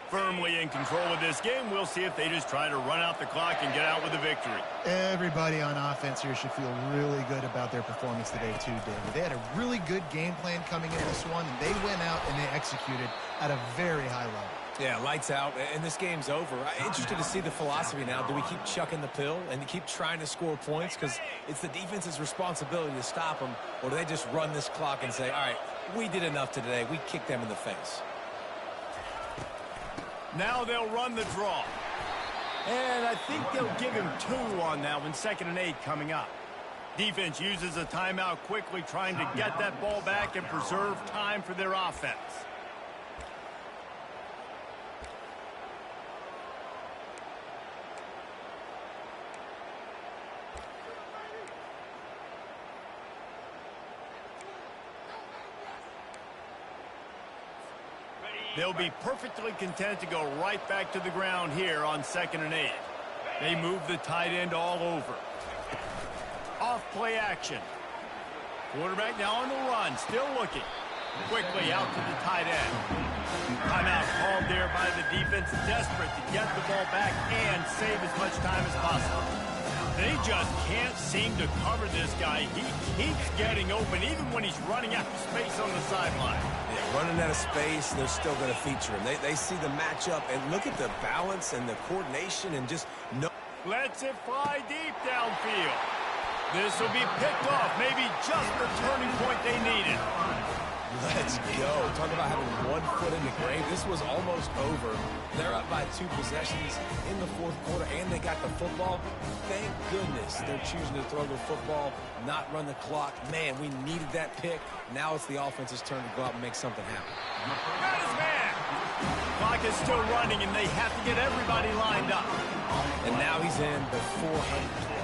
Firmly in control of this game. We'll see if they just try to run out the clock and get out with a victory. Everybody on offense here should feel really good about their performance today too, David. They had a really good game plan coming into this one, and they went out and they executed at a very high level. Yeah, lights out, and this game's over. I'm interested to see the philosophy now. Do we keep chucking the pill and keep trying to score points? Because it's the defense's responsibility to stop them, or do they just run this clock and say, all right, we did enough today. We kicked them in the face. Now they'll run the draw. And I think they'll give him 2 on that one. 2nd and 8 coming up. Defense uses a timeout quickly, trying to get that ball back and preserve time for their offense. They'll be perfectly content to go right back to the ground here on 2nd and 8. They move the tight end all over. Off play action. Quarterback now on the run, still looking. Quickly out to the tight end. Timeout called there by the defense, desperate to get the ball back and save as much time as possible. They just can't seem to cover this guy. He keeps getting open, even when he's running out of space on the sideline. Yeah, running out of space, they're still going to feature him. They see the matchup, and look at the balance and the coordination and just no. Lets it fly deep downfield. This will be picked off, maybe just the turning point they needed. Let's go. Talk about having 1 foot in the grave. This was almost over. They're up by 2 possessions in the 4th quarter, and they got the football. Thank goodness they're choosing to throw the football, not run the clock. Man, we needed that pick. Now it's the offense's turn to go out and make something happen. Got his man. Clock is still running, and they have to get everybody lined up. And now he's in the 400.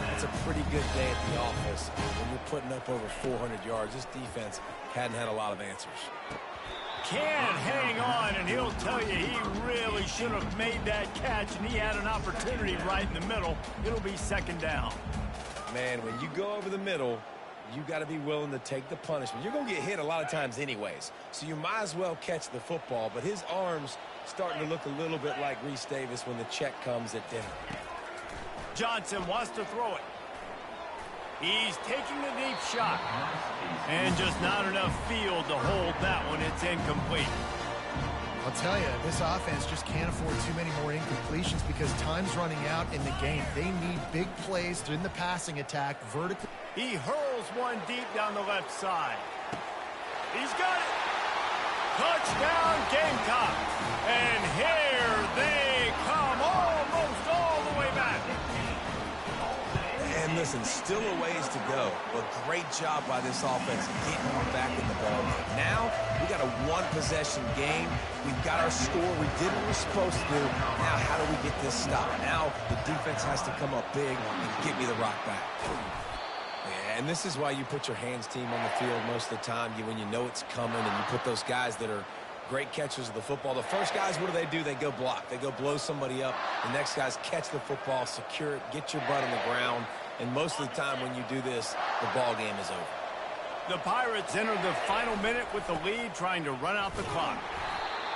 That's a pretty good day at the office when you're putting up over 400 yards. This defense hadn't had a lot of answers. Can't hang on, and he'll tell you he really should have made that catch, and he had an opportunity right in the middle. It'll be 2nd down. Man, when you go over the middle, you got to be willing to take the punishment. You're going to get hit a lot of times anyways, so you might as well catch the football. But his arms starting to look a little bit like Reese Davis when the check comes at dinner. Johnson wants to throw it. He's taking the deep shot. And just not enough field to hold that one. It's incomplete. I'll tell you, this offense just can't afford too many more incompletions because time's running out in the game. They need big plays in the passing attack, vertical. He hurls one deep down the left side. He's got it. Touchdown, Gamecock. And here they come, almost all the way back. And listen, still a ways to go, but great job by this offense getting back in the ball game. Now, we got a 1-possession game. We've got our score. We did what we're supposed to do. Now, how do we get this stopped? Now, the defense has to come up big and get me the rock back. Yeah, and this is why you put your hands team on the field most of the time. When you know it's coming, and you put those guys that are great catchers of the football. The first guys, what do? They go block. They go blow somebody up. The next guys catch the football, secure it, get your butt on the ground. And most of the time when you do this, the ball game is over. The Pirates enter the final minute with the lead, trying to run out the clock.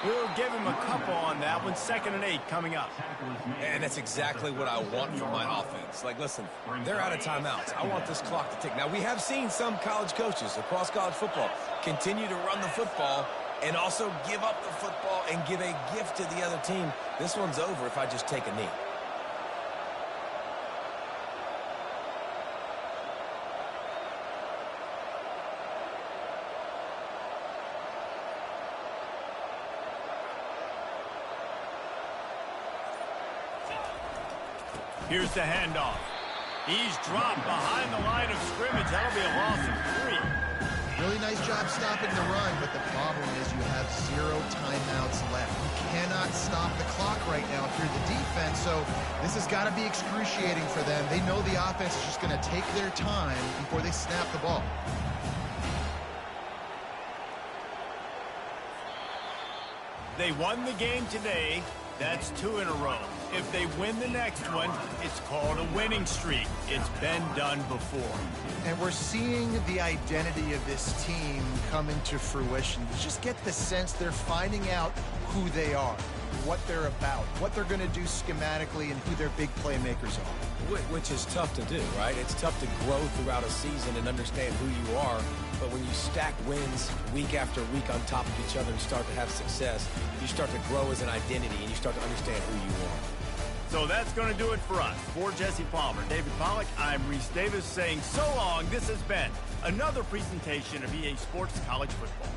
We'll give him a couple on that one. 2nd and 8 coming up. And that's exactly what I want from my offense. Like, listen, they're out of timeouts. I want this clock to tick. Now, we have seen some college coaches across college football continue to run the football and also give up the football and give a gift to the other team. This one's over if I just take a knee. Here's the handoff. He's dropped behind the line of scrimmage. That'll be a loss of 3. Really nice job stopping the run, but the problem is you have 0 timeouts left. You cannot stop the clock right now if you're the defense, so this has got to be excruciating for them. They know the offense is just going to take their time before they snap the ball. They won the game today. That's 2 in a row. If they win the next one, it's called a winning streak. It's been done before. And we're seeing the identity of this team come into fruition. You just get the sense they're finding out who they are, what they're about, what they're going to do schematically, and who their big playmakers are. Which is tough to do, right? It's tough to grow throughout a season and understand who you are. But when you stack wins week after week on top of each other and start to have success, you start to grow as an identity and you start to understand who you are. So that's going to do it for us. For Jesse Palmer, David Pollack, I'm Reese Davis saying so long. This has been another presentation of EA Sports College Football.